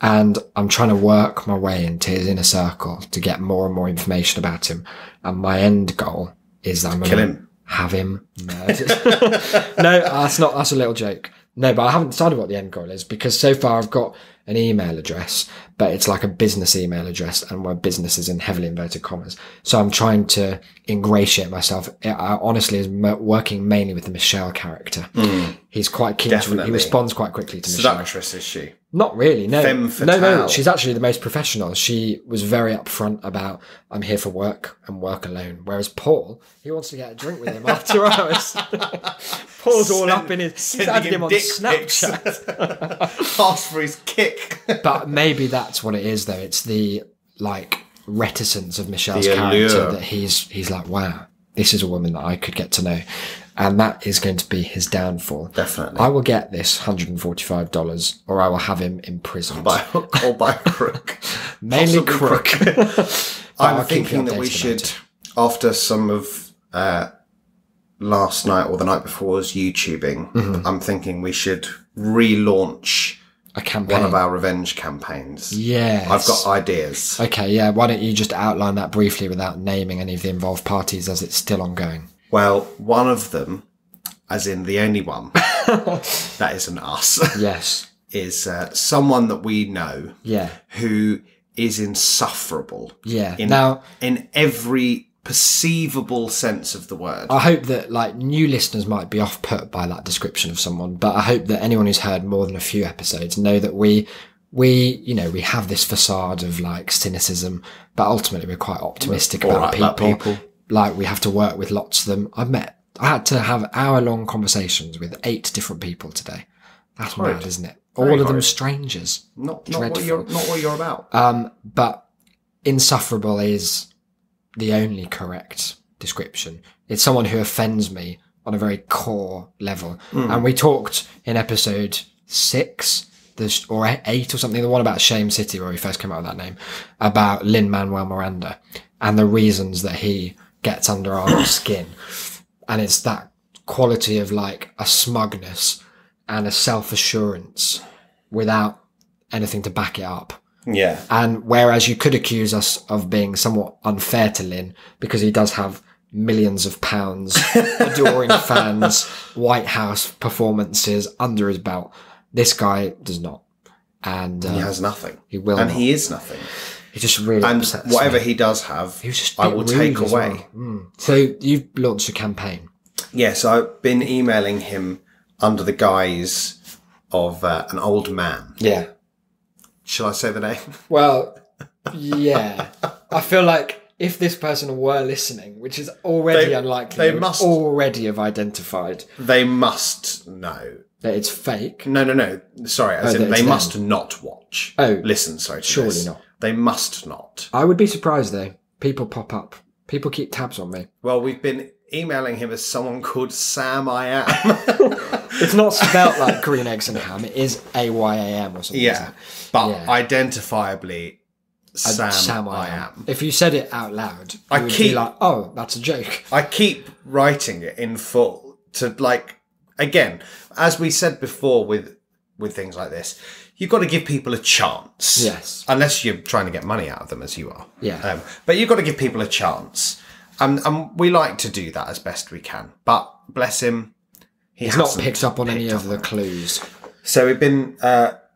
And I'm trying to work my way into his inner circle to get more and more information about him. And my end goal is that I'm going to have him murdered. No, that's a little joke. No, but I haven't decided what the end goal is because so far I've got an email address, but it's like a business email address and where business is in heavily inverted commas. So I'm trying to ingratiate myself. I honestly is working mainly with the Michelle character. He's quite keen he responds quite quickly to Michelle. Seductress, is she? Not really, no. Femme fatale. No, she's actually the most professional. She was very upfront about, I'm here for work and work alone. Whereas Paul, he wants to get a drink with him after hours. Paul's all up in he's added him on Snapchat. Ask for his kick. But maybe that's what it is though. It's the like reticence of Michelle's The allure. character that he's like, wow, this is a woman that I could get to know. And that is going to be his downfall. Definitely. I will get this $145 or I will have him imprisoned. By hook or by crook. Mainly Possibly crook. I'm thinking that we should, after some of last night or the night before's YouTubing, I'm thinking we should relaunch a campaign. one of our revenge campaigns. Yes. I've got ideas. Okay, yeah. Why don't you just outline that briefly without naming any of the involved parties as it's still ongoing? Well, one of them, as in the only one, that isn't us. Yes. Is someone that we know. Yeah. Who is insufferable. Yeah. In every perceivable sense of the word. I hope that like new listeners might be off put by that description of someone, but I hope that anyone who's heard more than a few episodes know that we we have this facade of like cynicism, but ultimately we're quite optimistic about people. Like we have to work with lots of them. I had to have hour-long conversations with 8 different people today. That's mad, isn't it? All of them strangers. Not what you're about. But insufferable is the only correct description. It's someone who offends me on a very core level. And we talked in episode 6 or 8 or something, the one about Shame City where we first came out with that name, about Lin-Manuel Miranda and the reasons that he gets under our skin. And it's that quality of like a smugness and a self-assurance without anything to back it up. Yeah. And whereas you could accuse us of being somewhat unfair to Lin because he does have millions of pounds, adoring fans, White House performances under his belt, this guy does not. And he has nothing. He will and not. he is nothing. He just really And upsets whatever me. he does have, He was just a I bit will rude take as away. well. So you've launched a campaign. Yes, I've been emailing him under the guise of an old man. Yeah. Shall I say the name? Well, yeah. I feel like if this person were listening, which is already unlikely, they would must already have identified They must know. that it's fake. No. Sorry, as Oh, in that they it's must them. not watch. Oh, Listen, sorry. To surely this. not. They must not. I would be surprised though. People pop up. People keep tabs on me. Well, we've been emailing him as someone called Sam I Am. It's not spelt like green eggs and ham. It is AYAM or something. Yeah, isn't it? but Yeah. identifiably Sam I Am. If you said it out loud, I you would keep- be like, oh, that's a joke. I keep writing it in full to like, again, as we said before with things like this, you've got to give people a chance. Yes. Unless you're trying to get money out of them, as you are. Yeah. But you've got to give people a chance. And we like to do that as best we can. But bless him, He's not picked up on any of the clues. So we've been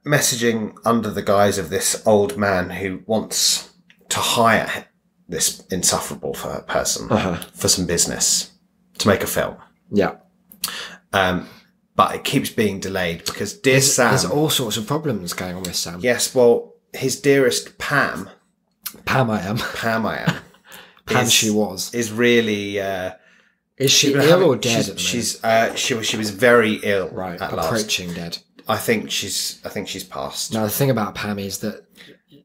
messaging under the guise of this old man who wants to hire this insufferable person for some business to make a film. Yeah. But it keeps being delayed because dear Sam... There's all sorts of problems going on with Sam. Yes, well, his dearest Pam Pam I am. Pam she was. is really... Is she been ill having- or dead at the moment? she was very ill Right, at last. approaching dead. I think she's passed. Now, the thing about Pam is that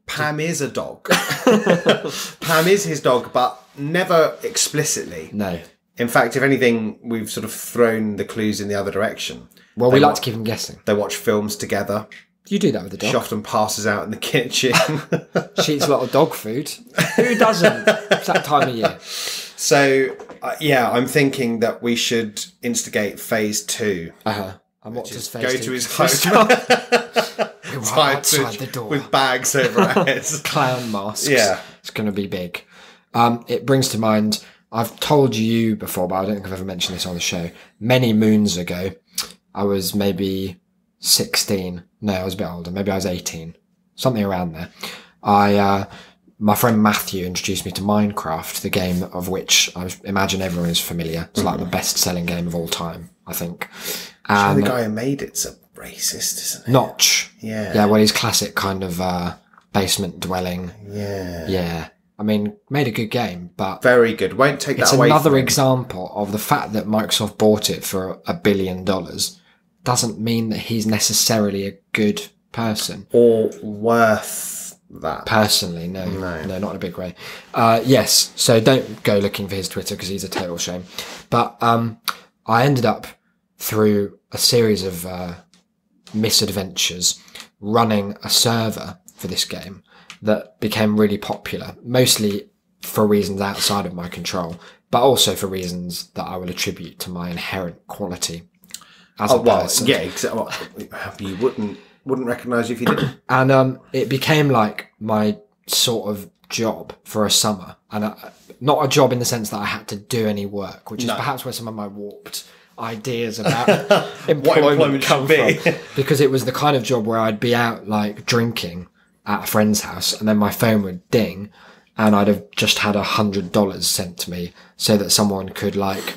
Pam is a dog. Pam is his dog, but never explicitly. no. In fact, if anything, we've sort of thrown the clues in the other direction. Well, we like to keep him guessing. They watch films together. You do that with the She dog. often passes out in the kitchen. She eats a lot of dog food. Who doesn't? It's that time of year. So, yeah, I'm thinking that we should instigate phase 2. And what does Go face to do? his home. We're right Tied outside the door. with bags over our heads. Clown masks. Yeah. It's going to be big. It brings to mind, I've told you before, but I don't think I've ever mentioned this on the show. Many moons ago, I was maybe 16. No, I was a bit older. Maybe I was 18. Something around there. My friend Matthew introduced me to Minecraft, the game of which I imagine everyone is familiar. It's like the best-selling game of all time, I think. The guy who made it's a racist, isn't he? Notch. Yeah. Yeah, well, he's classic kind of basement dwelling. Yeah. Yeah. I mean, made a good game, but Very good. Won't take it's that away another from him. example of the fact that Microsoft bought it for $1 billion doesn't mean that he's necessarily a good person. Or worth that. Personally, no, not in a big way. Yes, so don't go looking for his Twitter because he's a total shame. But I ended up, through a series of misadventures, running a server for this game that became really popular, mostly for reasons outside of my control, but also for reasons that I will attribute to my inherent quality as a person. Yeah, exactly. You wouldn't recognise you if you didn't. And it became like my sort of job for a summer. And not a job in the sense that I had to do any work, which is perhaps where some of my warped ideas about employment come should from. Because it was the kind of job where I'd be out like drinking at a friend's house and then my phone would ding and I'd have just had $100 sent to me so that someone could like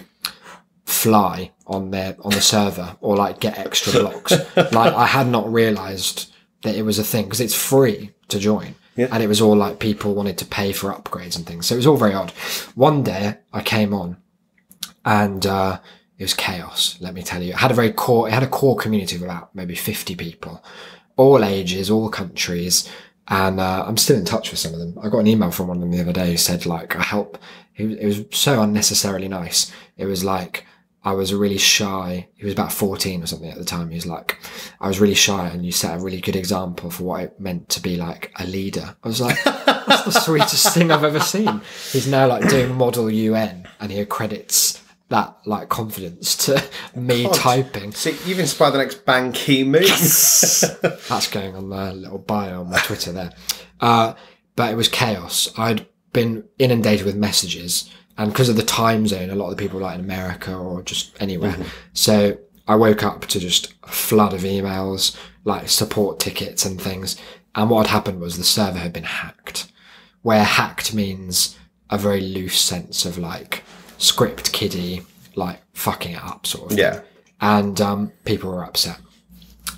fly on the server or like get extra blocks. Like I had not realised that it was a thing because it's free to join. Yeah. And it was all like people wanted to pay for upgrades and things. So it was all very odd. One day I came on and, it was chaos, let me tell you. It had a core community of about maybe 50 people, all ages, all countries. And, I'm still in touch with some of them. I got an email from one of them the other day who said like, it was so unnecessarily nice. It was like, I was really shy. He was about 14 or something at the time. He was like, I was really shy and you set a really good example for what it meant to be like a leader. I was like, that's the sweetest thing I've ever seen. He's now like doing Model UN and he accredits that like confidence to me typing. See, you've inspired the next Ban Ki-moon. That's going on the little bio on my Twitter there. But it was chaos. I'd been inundated with messages. And because of the time zone, a lot of the people were like in America or just anywhere. Mm-hmm. So I woke up to just a flood of emails, like support tickets and things. And what had happened was the server had been hacked, where hacked means a very loose sense of like script kiddie, like fucking it up sort of thing. Yeah. And people were upset.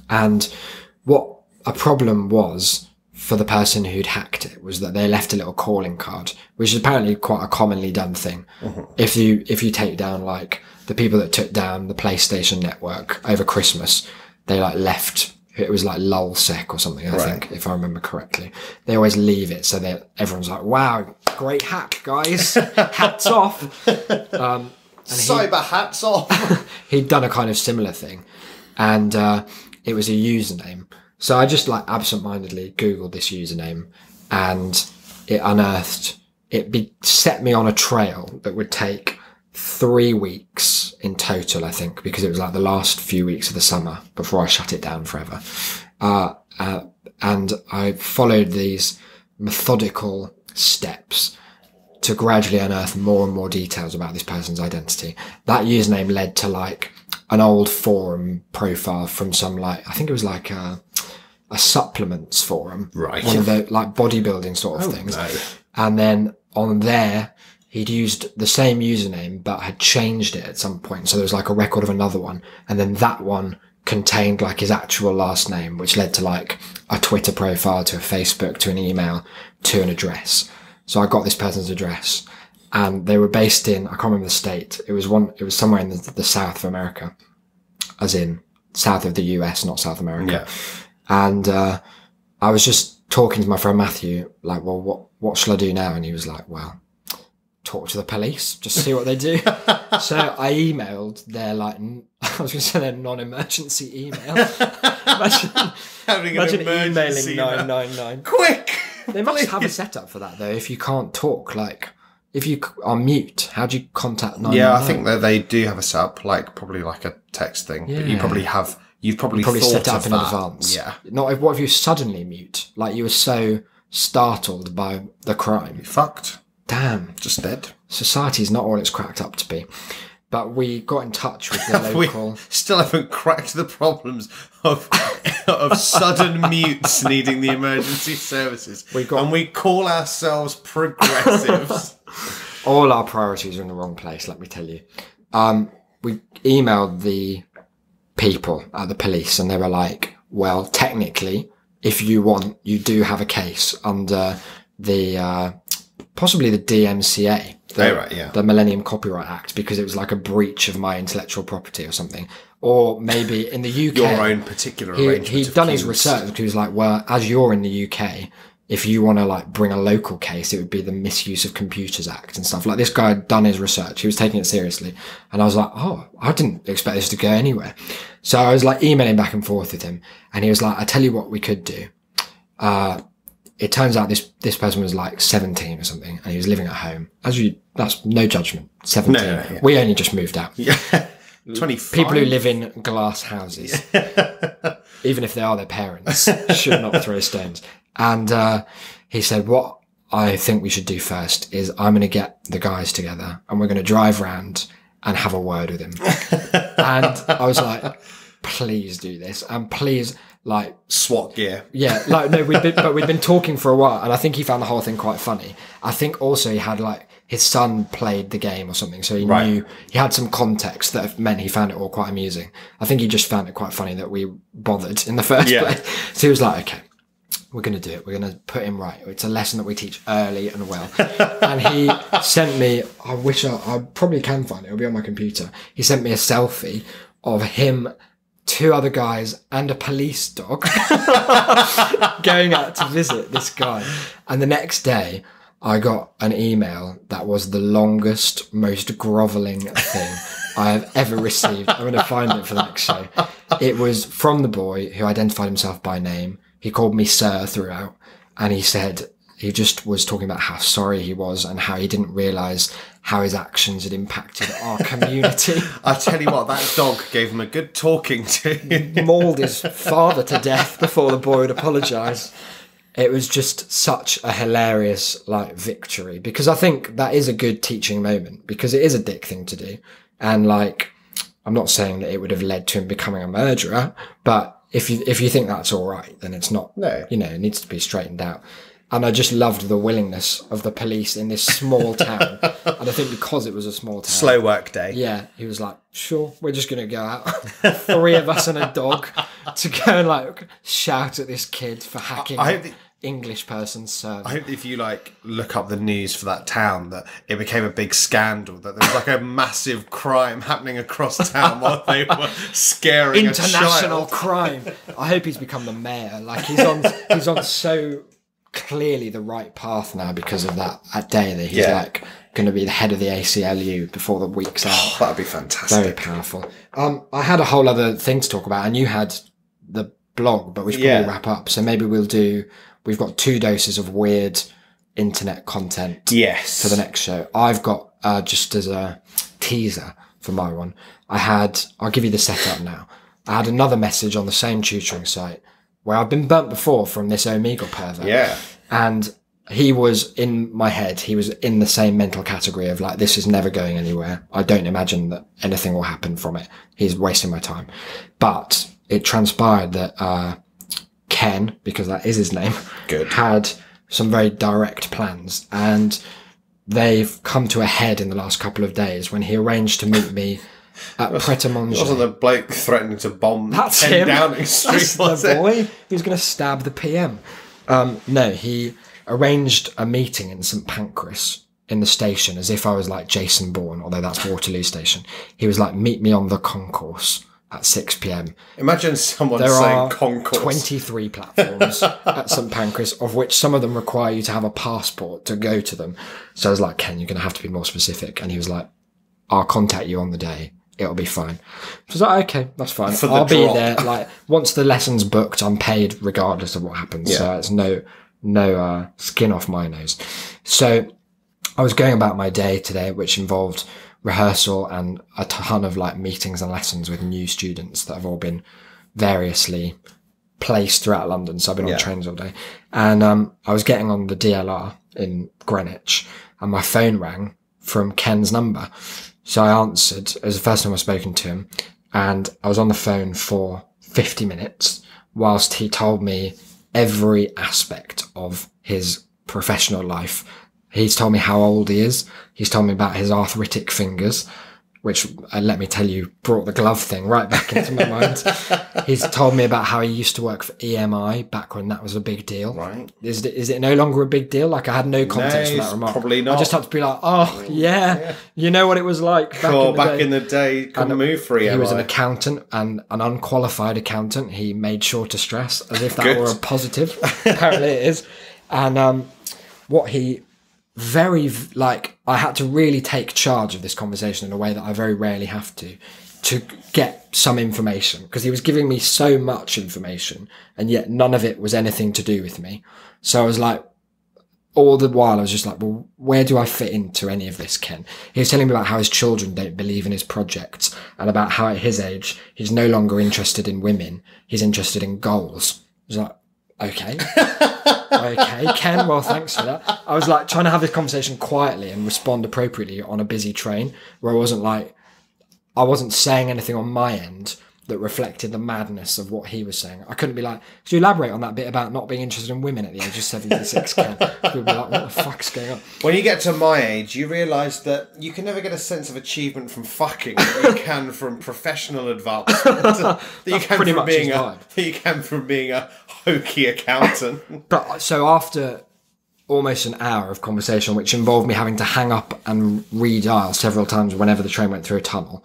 And what a problem was for the person who'd hacked it was that they left a little calling card, which is apparently quite a commonly done thing. Mm-hmm. If you take down like the people that took down the PlayStation Network over Christmas, they like left, it was like lulsec or something, I think, if I remember correctly. They always leave it so that everyone's like, wow, great hack, guys. Hats off. And Cyber hats off. He'd done a kind of similar thing. And it was a username. So I just like absentmindedly Googled this username and it unearthed, set me on a trail that would take 3 weeks in total, I think, because it was like the last few weeks of the summer before I shut it down forever. And I followed these methodical steps to gradually unearth more and more details about this person's identity. That username led to like an old forum profile from some like, I think it was like a supplements forum. Right. One of the like bodybuilding sort of things. No. And then on there, he'd used the same username, but had changed it at some point. So there was like a record of another one. And then that one contained like his actual last name, which led to like a Twitter profile, to a Facebook, to an email, to an address. So I got this person's address and they were based in, I can't remember the state. It was somewhere in the South of America, as in south of the US, not South America. Yeah. And, I was just talking to my friend Matthew, like, well, what shall I do now? And he was like, well, talk to the police, just see what they do. So I emailed their like, I was going to say their non-emergency email. Imagine emailing 999. Quick! They must have a setup for that though. If you can't talk, like if you are mute, how do you contact 999? Yeah, I think that they do have a setup, like probably like a text thing. Yeah. But you've probably thought set it up of in that. advance. Yeah. What if you suddenly mute? Like you were so startled by the crime. You're fucked. Damn. Just dead. Society's not all it's cracked up to be. But we got in touch with the local... We still haven't cracked the problems of sudden mutes needing the emergency services. And we call ourselves progressives. All our priorities are in the wrong place, let me tell you. We emailed the people at the police and they were like, well, technically, if you want, you do have a case under the... possibly the DMCA, the Millennium Copyright Act, because it was like a breach of my intellectual property or something. Or maybe in the UK... Your own particular arrangement. He'd done his research because he was like, well, as you're in the UK, if you want to like bring a local case, it would be the Misuse of Computers Act and stuff. Like this guy had done his research. He was taking it seriously. And I was like, oh, I didn't expect this to go anywhere. So I was like emailing back and forth with him. And he was like, I tell you what we could do. It turns out this person was like 17 or something and he was living at home. That's no judgment. 17. No, yeah. We only just moved out. Yeah. 25. People who live in glass houses, even if they are their parents, should not throw stones. And, he said, what I think we should do first is I'm going to get the guys together and we're going to drive around and have a word with him. And I was like, please do this. And please, like SWAT gear. Yeah, like no, we'd been talking for a while, and I think he found the whole thing quite funny. I think also he had like his son played the game or something, so he knew, he had some context that meant he found it all quite amusing. I think he just found it quite funny that we bothered in the first place. So he was like, okay, we're going to do it. We're going to put him right. It's a lesson that we teach early and well. And he sent me, I wish I probably can find it. It'll be on my computer. He sent me a selfie of him, 2 other guys and a police dog going out to visit this guy. And the next day I got an email that was the longest, most grovelling thing I have ever received. I'm going to find it for the next show. It was from the boy who identified himself by name. He called me sir throughout, and he said he just was talking about how sorry he was and how he didn't realise how his actions had impacted our community. I tell you what, that dog gave him a good talking to. Mauled his father to death before the boy would apologise. It was just such a hilarious victory, because I think that is a good teaching moment, because it is a dick thing to do. And I'm not saying that it would have led to him becoming a murderer, but if you think that's all right, then it's not. No. It needs to be straightened out. And I just loved the willingness of the police in this small town. And I think because it was a small town. Slow work day. Yeah. He was like, sure, we're just going to go out. 3 of us and a dog to go and shout at this kid for hacking English person's server. I hope if you look up the news for that town, that it became a big scandal, that there was a massive crime happening across town while they were scaring international a child. crime. I hope he's become the mayor. He's on so clearly the right path now because of that day that he's going to be the head of the ACLU before the week's out. That'd be fantastic. Very powerful. I had a whole other thing to talk about, and you had the blog, but we should probably wrap up. So maybe we've got 2 doses of weird internet content for the next show. I've got, just as a teaser for my one, I'll give you the setup now. I had another message on the same tutoring site where I've been burnt before from this Omegle pervert. Yeah. And he was in my head. He was in the same mental category of this is never going anywhere. I don't imagine that anything will happen from it. He's wasting my time. But it transpired that, Ken, because that is his name, had some very direct plans, and they've come to a head in the last couple of days when he arranged to meet me at Pret a Manger. Wasn't the bloke threatening to bomb That's 10 him. Downing Street, That's was the it? boy who's going to stab the PM. No, he arranged a meeting in St Pancras in the station as if I was Jason Bourne, although that's Waterloo Station. He was meet me on the concourse at 6 p.m. Imagine someone There saying are concourse. 23 platforms at St Pancras, of which some of them require you to have a passport to go to them. So I was like, Ken, you're going to have to be more specific. And he was like, I'll contact you on the day. It'll be fine. So I was like, okay, that's fine. I'll be there. Once the lesson's booked, I'm paid regardless of what happens. So it's no skin off my nose. So I was going about my day today, which involved rehearsal and a ton of meetings and lessons with new students that have all been variously placed throughout London. So I've been on trains all day. And I was getting on the DLR in Greenwich and my phone rang from Ken's number. So I answered. It was the first time I've spoken to him. And I was on the phone for 50 minutes whilst he told me every aspect of his professional life. He's told me how old he is. He's told me about his arthritic fingers, which, let me tell you, brought the glove thing right back into my mind. He's told me about how he used to work for EMI back when that was a big deal. Right. Is it no longer a big deal? I had no context from that remark. Probably not. I just had to be like, oh, yeah. You know what it was like back in the day. Couldn't move for EMI. He was an accountant and an unqualified accountant. He made sure to stress as if that were a positive. Apparently it is. And what he... I had to really take charge of this conversation in a way that I very rarely have to get some information, because he was giving me so much information and yet none of it was anything to do with me. So I was like, all the while I was just like, well, where do I fit into any of this, Ken? He was telling me about how his children don't believe in his projects and about how at his age, he's no longer interested in women. He's interested in goals. I was like, okay. Okay, Ken, well, thanks for that. I was trying to have this conversation quietly and respond appropriately on a busy train where I wasn't saying anything on my end that reflected the madness of what he was saying. I couldn't be like, could you elaborate on that bit about not being interested in women at the age of 76, Ken? We'd be like, what the fuck's going on? When you get to my age, you realise that you can never get a sense of achievement from fucking that you can from professional advancement. that you can from being a hokey accountant. But so after almost an hour of conversation, which involved me having to hang up and redial several times whenever the train went through a tunnel,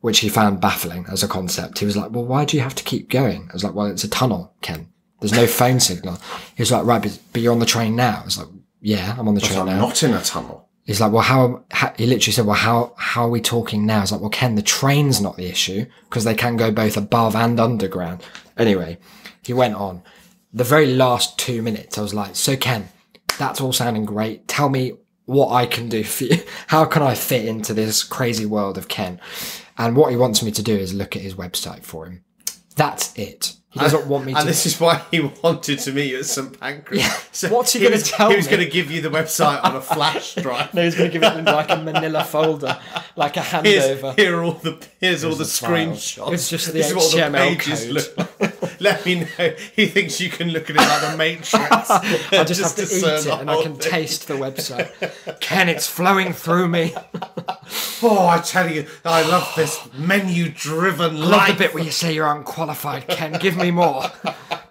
which he found baffling as a concept. He was like, well, why do you have to keep going? I was like, well, it's a tunnel, Ken. There's no phone signal. He was like, right, but you're on the train now. I was like, yeah, I'm on the train now. I'm not in a tunnel. He's like, well, how he literally said, well, how are we talking now? I was like, well, Ken, the train's not the issue because they can go both above and underground. Anyway, he went on. The very last 2 minutes, I was like, so Ken, that's all sounding great. Tell me what I can do for you. How can I fit into this crazy world of Ken? And what he wants me to do is look at his website for him. That's it. He doesn't want me to... And this is why he wanted to meet you at St Pancras. Yeah. So what's he going to tell me? He was going to give you the website on a flash drive. No, he's going to give it in like a manila folder, like a handover. Here's all the screenshots. It's just the this is what the HTML pages code. look like. Let me know. He thinks you can look at it like the Matrix. I just have to eat it and I can taste the website. Ken, it's flowing through me. Oh, I tell you, I love this menu-driven life. Love the bit where you say you're unqualified, Ken. Give me more.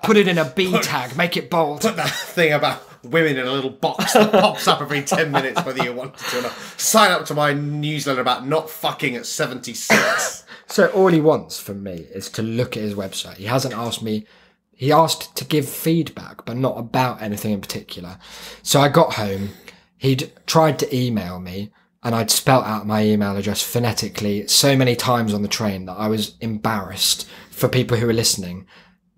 Put it in a B tag. Make it bold. Put that thing about women in a little box that pops up every 10 minutes, whether you want to or not. Sign up to my newsletter about not fucking at 76. So all he wants from me is to look at his website. He hasn't asked me. He asked to give feedback, but not about anything in particular. So I got home. He'd tried to email me, and I'd spelt out my email address phonetically so many times on the train that I was embarrassed for people who were listening,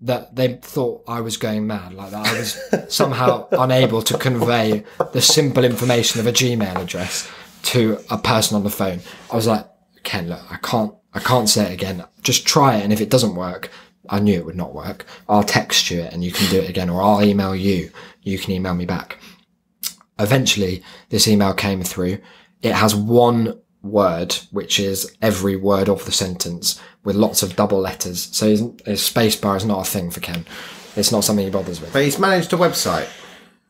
that they thought I was going mad, like that I was somehow unable to convey the simple information of a Gmail address to a person on the phone. I was like, Ken, look, I can't say it again. Just try it, and if it doesn't work, I knew it would not work. I'll text you it and you can do it again, or I'll email you. You can email me back. Eventually, this email came through. It has one word, which is every word of the sentence, with lots of double letters. So his space bar is not a thing for Ken. It's not something he bothers with. But he's managed a website.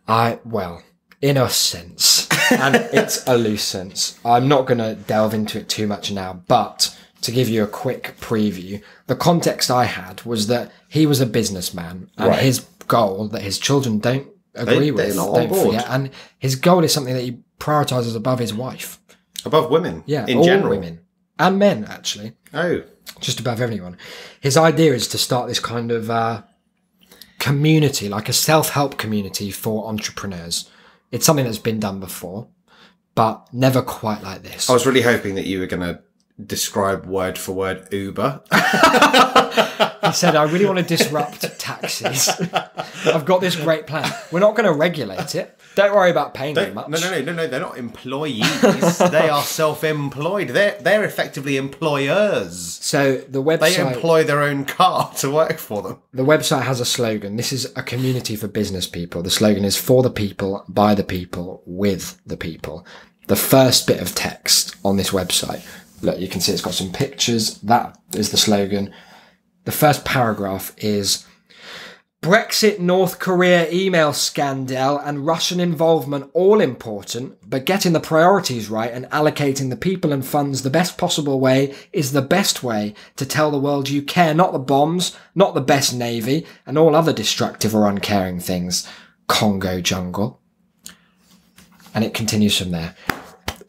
Well, in a sense, and it's a loose sense. I'm not going to delve into it too much now, but to give you a quick preview, the context I had was that he was a businessman, and his goal that his children don't agree with, don't forget, and his goal is something that he prioritises above his wife. Above women? Yeah, in all general. women. And men, actually. Oh. Just above everyone. His idea is to start this kind of community, like a self-help community for entrepreneurs. It's something that's been done before, but never quite like this. I was really hoping that you were going to describe word for word Uber. He said, I really want to disrupt taxis. I've got this great plan. We're not going to regulate it. Don't worry about paying them much. No, they're not employees. They are self-employed. They're effectively employers. So the website... They employ their own car to work for them. The website has a slogan. This is a community for business people. The slogan is for the people, by the people, with the people. The first bit of text on this website, look, you can see it's got some pictures. That is the slogan. The first paragraph is... Brexit, North Korea email scandal and Russian involvement all important, but getting the priorities right and allocating the people and funds the best possible way is the best way to tell the world you care, not the bombs, not the best navy, and all other destructive or uncaring things. Congo jungle. And it continues from there.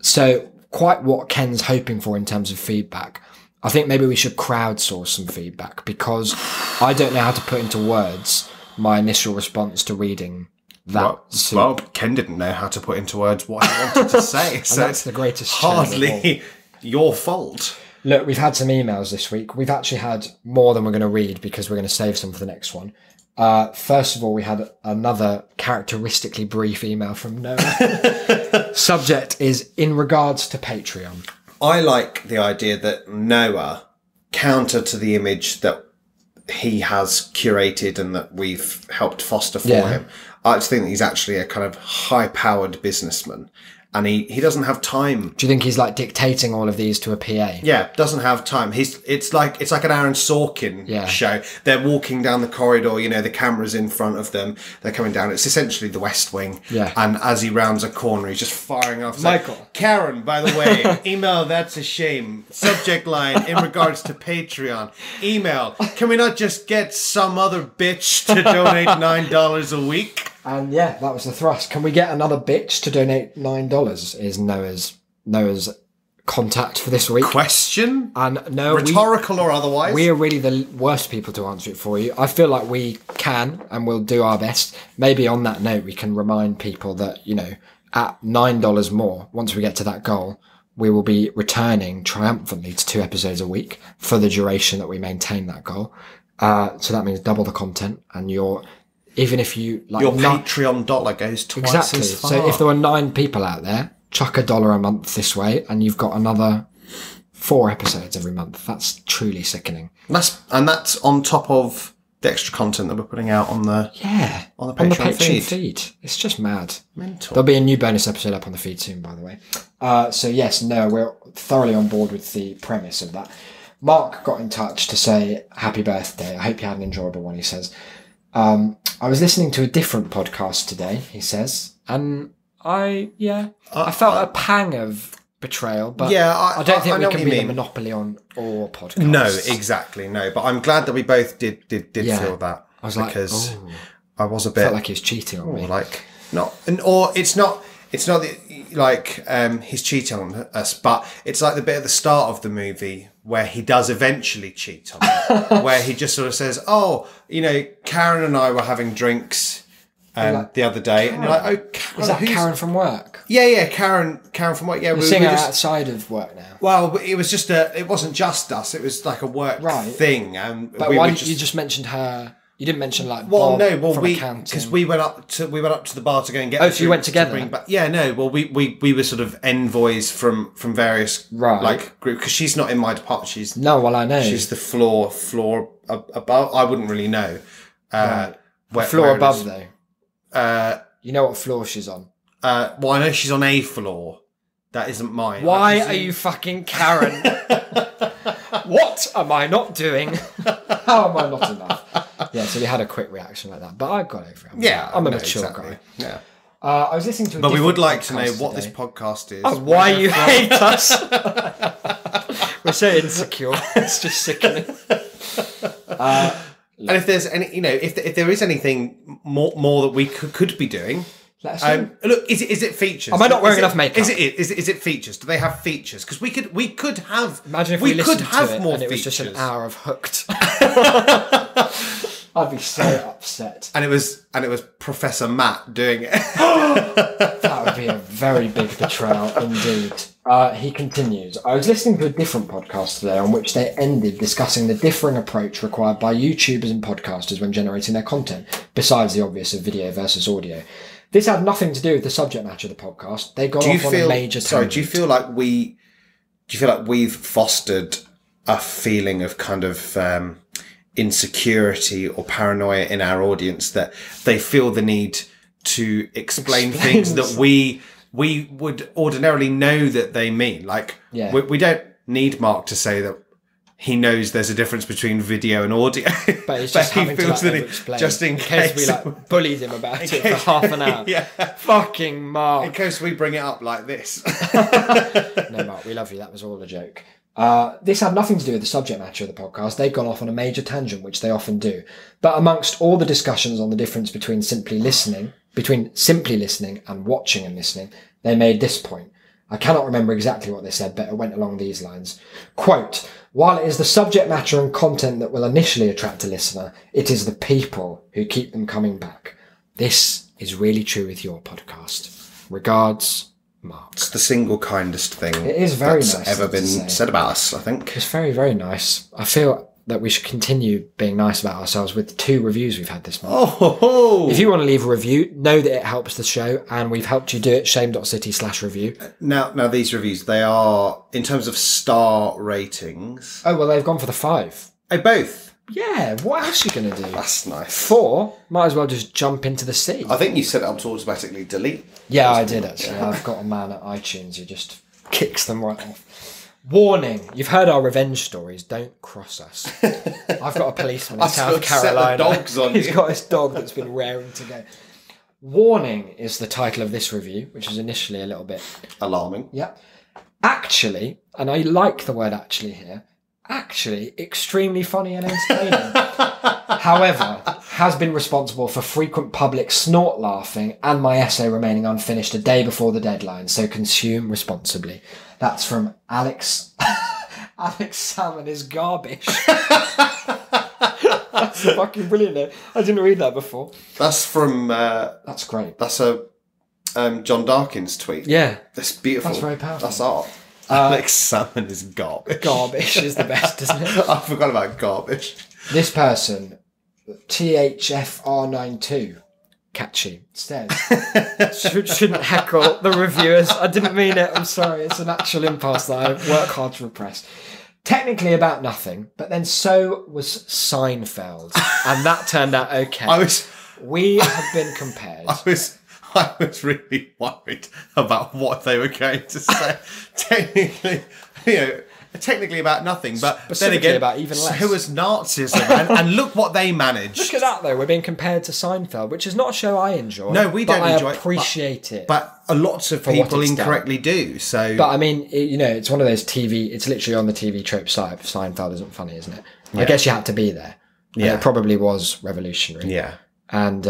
So quite what Ken's hoping for in terms of feedback. I think maybe we should crowdsource some feedback, because I don't know how to put into words my initial response to reading that. Well, Ken didn't know how to put into words what he wanted to say. So that's the greatest hardly your fault. Look, we've had some emails this week. We've actually had more than we're going to read because we're going to save some for the next one. First of all, we had another characteristically brief email from Noah. Subject is in regards to Patreon. I like the idea that Noah, counter to the image that he has curated and that we've helped foster for him, I just think that he's actually a kind of high-powered businessman. and he doesn't have time. Do you think he's like dictating all of these to a PA? Yeah, doesn't have time. It's like an Aaron Sorkin show. They're walking down the corridor, you know, the camera's in front of them. They're coming down. It's essentially The West Wing. Yeah. And as he rounds a corner, he's just firing off. Michael. Like, Karen, by the way, email that's a shame. Subject line in regards to Patreon. Email, can we not just get some other bitch to donate $9 a week? And yeah, that was the thrust. Can we get another bitch to donate $9? Is Noah's contact for this week. Question? And no, rhetorical or otherwise? We are really the worst people to answer it for you. I feel like we can and we'll do our best. Maybe on that note, we can remind people that, you know, at $9 more, once we get to that goal, we will be returning triumphantly to 2 episodes a week for the duration that we maintain that goal. So that means double the content, and even if you like your Patreon dollar goes twice as far. So if there were 9 people out there, chuck $1 a month this way, and you've got another 4 episodes every month. That's truly sickening. That's on top of the extra content that we're putting out on the Patreon feed. It's just mad. Mental. There'll be a new bonus episode up on the feed soon, by the way. So yes, no, we're thoroughly on board with the premise of that. Mark got in touch to say happy birthday. I hope you had an enjoyable one, he says. I was listening to a different podcast today, he says, and I felt a pang of betrayal, but I don't think we can be the monopoly on all podcasts. No, exactly, no. But I'm glad that we both did feel that. I was because like, I was a bit felt like he was cheating on me. Like it's not like he's cheating on us, but it's like the bit at the start of the movie where he does eventually cheat on her, where he just sort of says, "Oh, you know, Karen and I were having drinks the other day," and you're like, "Oh, Karen, is that Karen from work?" Yeah, Karen from work. Yeah, we're seeing her outside of work now. Well, it was just it wasn't just us; it was like a work thing. But why didn't you just mention her? You didn't mention like Bob from accounting. Because we went up to the bar to go and get. Oh, so you went together? We were sort of envoys from various like groups, because she's not in my department. She's I know she's the floor above. I wouldn't really know. Floor above though. You know what floor she's on? Well, I know she's on a floor. That isn't mine. Why are you fucking Karen? What am I not doing? How am I not enough? Yeah, so we had a quick reaction like that, but I got over it. I'm a mature guy. Yeah. I was listening to but we would like to know what this podcast is. Why you hate us. We're so insecure. It's just sickening. And if there's any, you know, if there is anything more that we could be doing, let us know. Look, is it features? Am I not wearing enough makeup? Is it features? Do they have features? Because we could have. Imagine if we could have to it more and it features. was just an hour of Hooked. I'd be so upset. And it was Professor Matt doing it. That would be a very big betrayal indeed. He continues, I was listening to a different podcast today on which they ended discussing the differing approach required by YouTubers and podcasters when generating their content, besides the obvious of video versus audio. This had nothing to do with the subject matter of the podcast. They got off on a major tangent. Do you feel like we've fostered a feeling of kind of insecurity or paranoia in our audience, that they feel the need to explain things that we would ordinarily know that they mean? Like, we don't need Mark to say that he knows there's a difference between video and audio, but it's just having to explain, just in case we like bullied him about it for half an hour. Fucking Mark. In case we bring it up like this. No, Mark, we love you. That was all a joke. This had nothing to do with the subject matter of the podcast. They'd gone off on a major tangent, which they often do. But amongst all the discussions on the difference between simply listening and watching and listening, they made this point. I cannot remember exactly what they said, but it went along these lines. Quote, while it is the subject matter and content that will initially attract a listener, it is the people who keep them coming back. This is really true with your podcast. Regards, Mark. It's the single kindest thing it is very that's nice ever been said about us, I think. It's very, very nice. I feel that we should continue being nice about ourselves with 2 reviews we've had this month. If you want to leave a review, know that it helps the show, and we've helped you do it, shame.city/review. Now these reviews, they are, in terms of star ratings... Oh, well, they've gone for the 5. Oh, both? Yeah, what else are you going to do? That's nice. 4, might as well just jump into the sea. I think you set it up to automatically delete. Yeah, I did actually. I've got a man at iTunes who just kicks them right off. Warning, you've heard our revenge stories. Don't cross us. I've got a policeman in I've South set the Carolina. dogs on He's you. got his dog that's been raring to go. Warning is the title of this review, which is initially a little bit... Alarming. Yeah. Actually, and I like the word actually here, actually extremely funny and entertaining. However, has been responsible for frequent public snort laughing and my essay remaining unfinished a day before the deadline, so consume responsibly. That's from Alex. Alex Salmon is garbage. That's fucking brilliant. Though. I didn't read that before. That's from... That's great. That's a John Darkins tweet. Yeah. That's beautiful. That's very powerful. That's art. Alex Salmon is garbage. Garbage is the best, isn't it? I forgot about garbage. This person, THFR92, catchy, says, shouldn't heckle the reviewers. I didn't mean it. I'm sorry. It's an actual impulse that I work hard to repress. Technically about nothing, but then so was Seinfeld. And that turned out okay. We have been compared. I was really worried about what they were going to say. Technically about nothing, but then again, about even less. So was Nazism, and look what they managed. Look at that, though. We're being compared to Seinfeld, which is not a show I enjoy. No, we don't enjoy it. I appreciate it. But lots of people incorrectly do. So, but I mean, it's one of those TV. It's literally on the TV trope side. Seinfeld isn't funny, isn't it? Yeah. I guess you had to be there. Yeah, and it probably was revolutionary. Yeah, and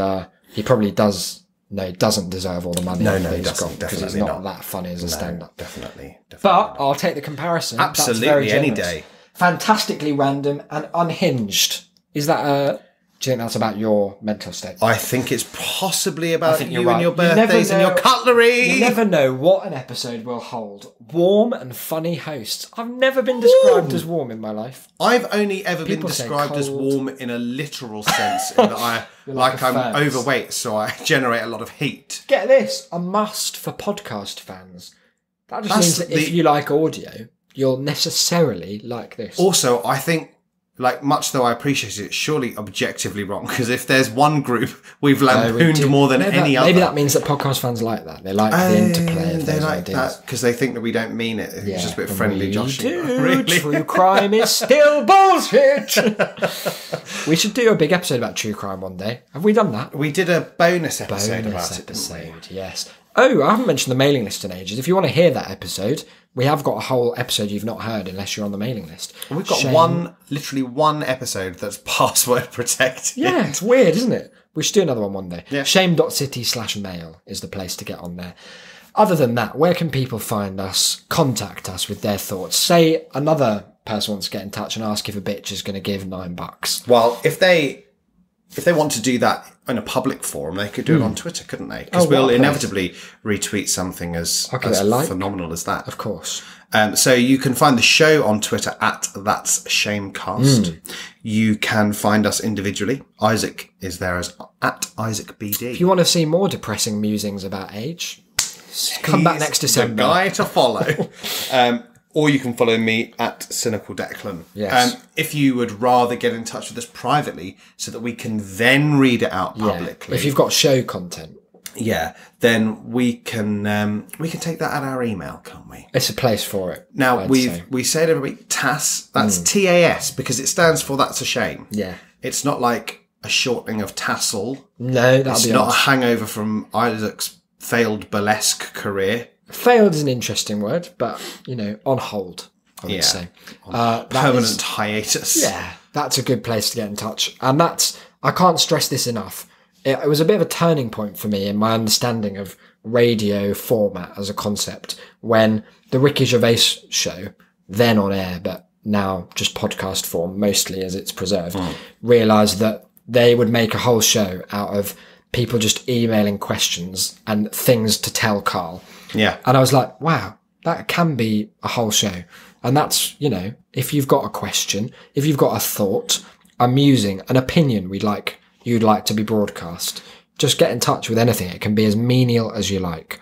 he probably does. No, he doesn't deserve all the money that he's got because he's not that funny as a stand-up. Definitely. But I'll take the comparison. Absolutely, That's very any generous. day. Fantastically random and unhinged. Is that do you think that's about your mental state? I think it's possibly about you right. and your birthdays and your cutlery. You never know what an episode will hold. Warm and funny hosts. I've never been described as warm in my life. I've only ever been described as warm in a literal sense, in that I'm overweight, so I generate a lot of heat. Get this, a must for podcast fans. That just means that if you like audio, you'll necessarily like this. Also, I think, much though I appreciate it, surely objectively wrong, because if there's one group we've lampooned more than any other... Maybe that means that podcast fans like that. They like the interplay of those ideas. That because they think that we don't mean it. It's just a bit friendly joshing. Really? True crime is still bullshit! We should do a big episode about true crime one day. Have we done that? We did a bonus episode about it, didn't we? Yes. Oh, I haven't mentioned the mailing list in ages. If you want to hear that episode, we have got a whole episode you've not heard unless you're on the mailing list. We've got literally one episode that's password protected. Yeah, it's weird, isn't it? We should do another one day. Yeah. Shame.city/mail is the place to get on there. Other than that, where can people find us, contact us with their thoughts? Say another person wants to get in touch and ask if a bitch is going to give $9. Well, if they want to do that in a public forum, they could do it on Twitter, couldn't they? Because we'll inevitably retweet something as phenomenal as that. Of course. So you can find the show on Twitter at That's Shamecast. You can find us individually. Isaac is there as at IsaacBD. If you want to see more depressing musings about age, come back next December. The guy to follow. Or you can follow me at Cynical Declan. Yes. If you would rather get in touch with us privately so that we can then read it out publicly. If you've got show content. Yeah, then we can take that at our email, can't we? It's a place for it. Now we say it every week, TAS. That's TAS because it stands for That's a Shame. Yeah. It's not like a shortening of tassel. No, that's not a hangover from Isaac's failed burlesque career. Failed is an interesting word, but, on hold, I would say. Permanent hiatus. Yeah, that's a good place to get in touch. And I can't stress this enough. It was a bit of a turning point for me in my understanding of radio format as a concept when the Ricky Gervais show, then on air, but now just podcast form, mostly as it's preserved, realised that they would make a whole show out of people just emailing questions and things to tell Carl. Yeah. And I was like, wow, that can be a whole show. And that's, if you've got a question, if you've got a thought, a musing, an opinion you'd like to be broadcast, just get in touch with anything. It can be as menial as you like.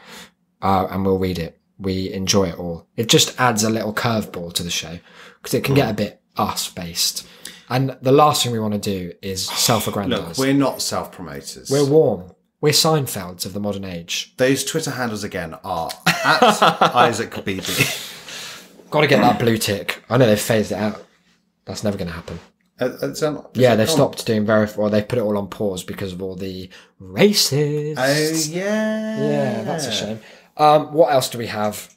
And we'll read it. We enjoy it all. It just adds a little curveball to the show because it can get a bit us-based. And the last thing we want to do is Look, self-aggrandise. we're not self-promoters. We're warm. We're Seinfelds of the modern age. Those Twitter handles again are at Isaac BB. Got to get that blue tick. I know they've phased it out. That's never going to happen. They've stopped doing well. They've put it all on pause because of all the racists. Oh, yeah. Yeah, that's a shame. What else do we have?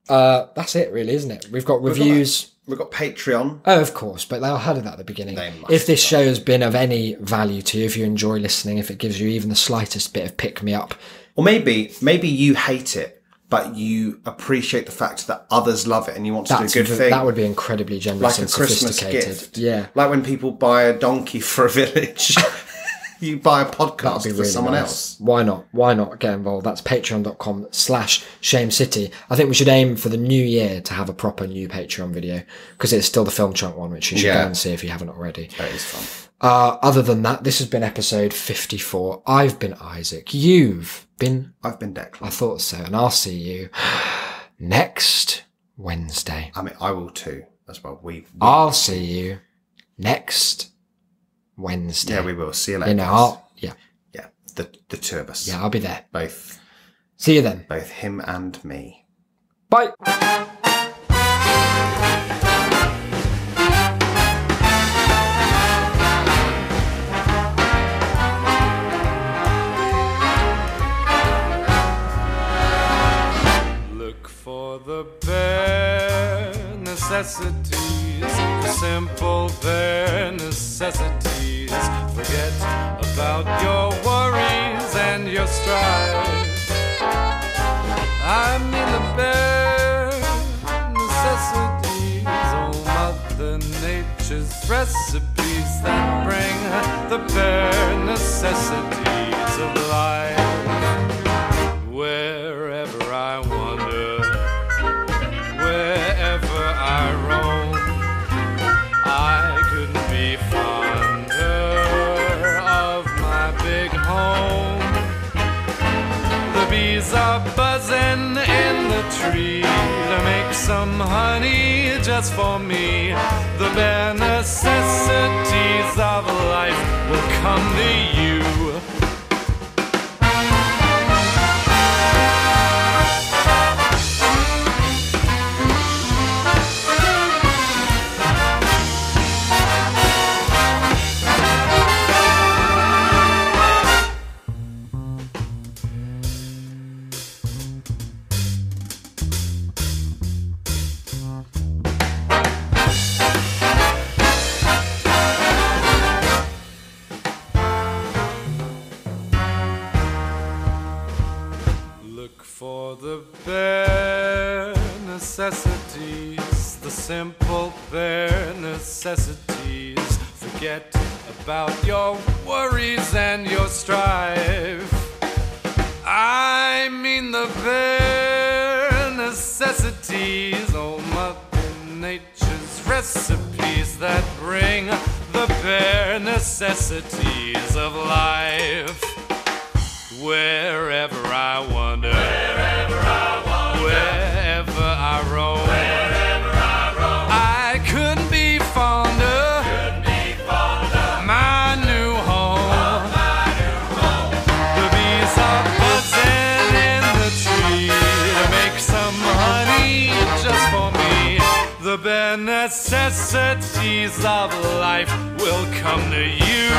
That's it, really, isn't it? We've got reviews. We've got Patreon. Oh, of course, but they'll heard of that at the beginning. They must If this have show has been of any value to you, if you enjoy listening, if it gives you even the slightest bit of pick-me-up, Or maybe you hate it, but you appreciate the fact that others love it and you want to do a good thing. that would be incredibly generous Like a and Christmas sophisticated. gift. Yeah. Like when people buy a donkey for a village. You buy a podcast That'd be for really someone nice. else. Why not? Why not get involved? That's patreon.com/shamecity. I think we should aim for the new year to have a proper new Patreon video because it's still the Film Chunk one, which you should go and see if you haven't already. That is fun. Other than that, this has been episode 54. I've been Isaac. You've been... I've been Declan. I thought so. And I'll see you next Wednesday. I mean, I will too as well. I'll see you next Wednesday. Yeah, we will. See you later. You know, yeah, the two of us. yeah, I'll be there. Both See you then. him and me. Bye. Look for the bare necessities, the simple bare necessities. Forget about your worries and your strife. I mean the bare necessities, oh Mother Nature's recipes that bring the bare necessities of life. Wherever I wander, wherever I roam, I couldn't be fonder of my big home. The bees are buzzing in the tree to make some honey just for me. The bare necessities of life will come to you. For the bare necessities, the simple bare necessities. Forget about your worries and your strife. I mean the bare necessities, oh Mother Nature's recipes that bring the bare necessities of life. Wherever I wander, wherever I roam, I couldn't be fonder, my new home. The bees are buzzing in the tree to make some honey just for me. The bare necessities of life will come to you.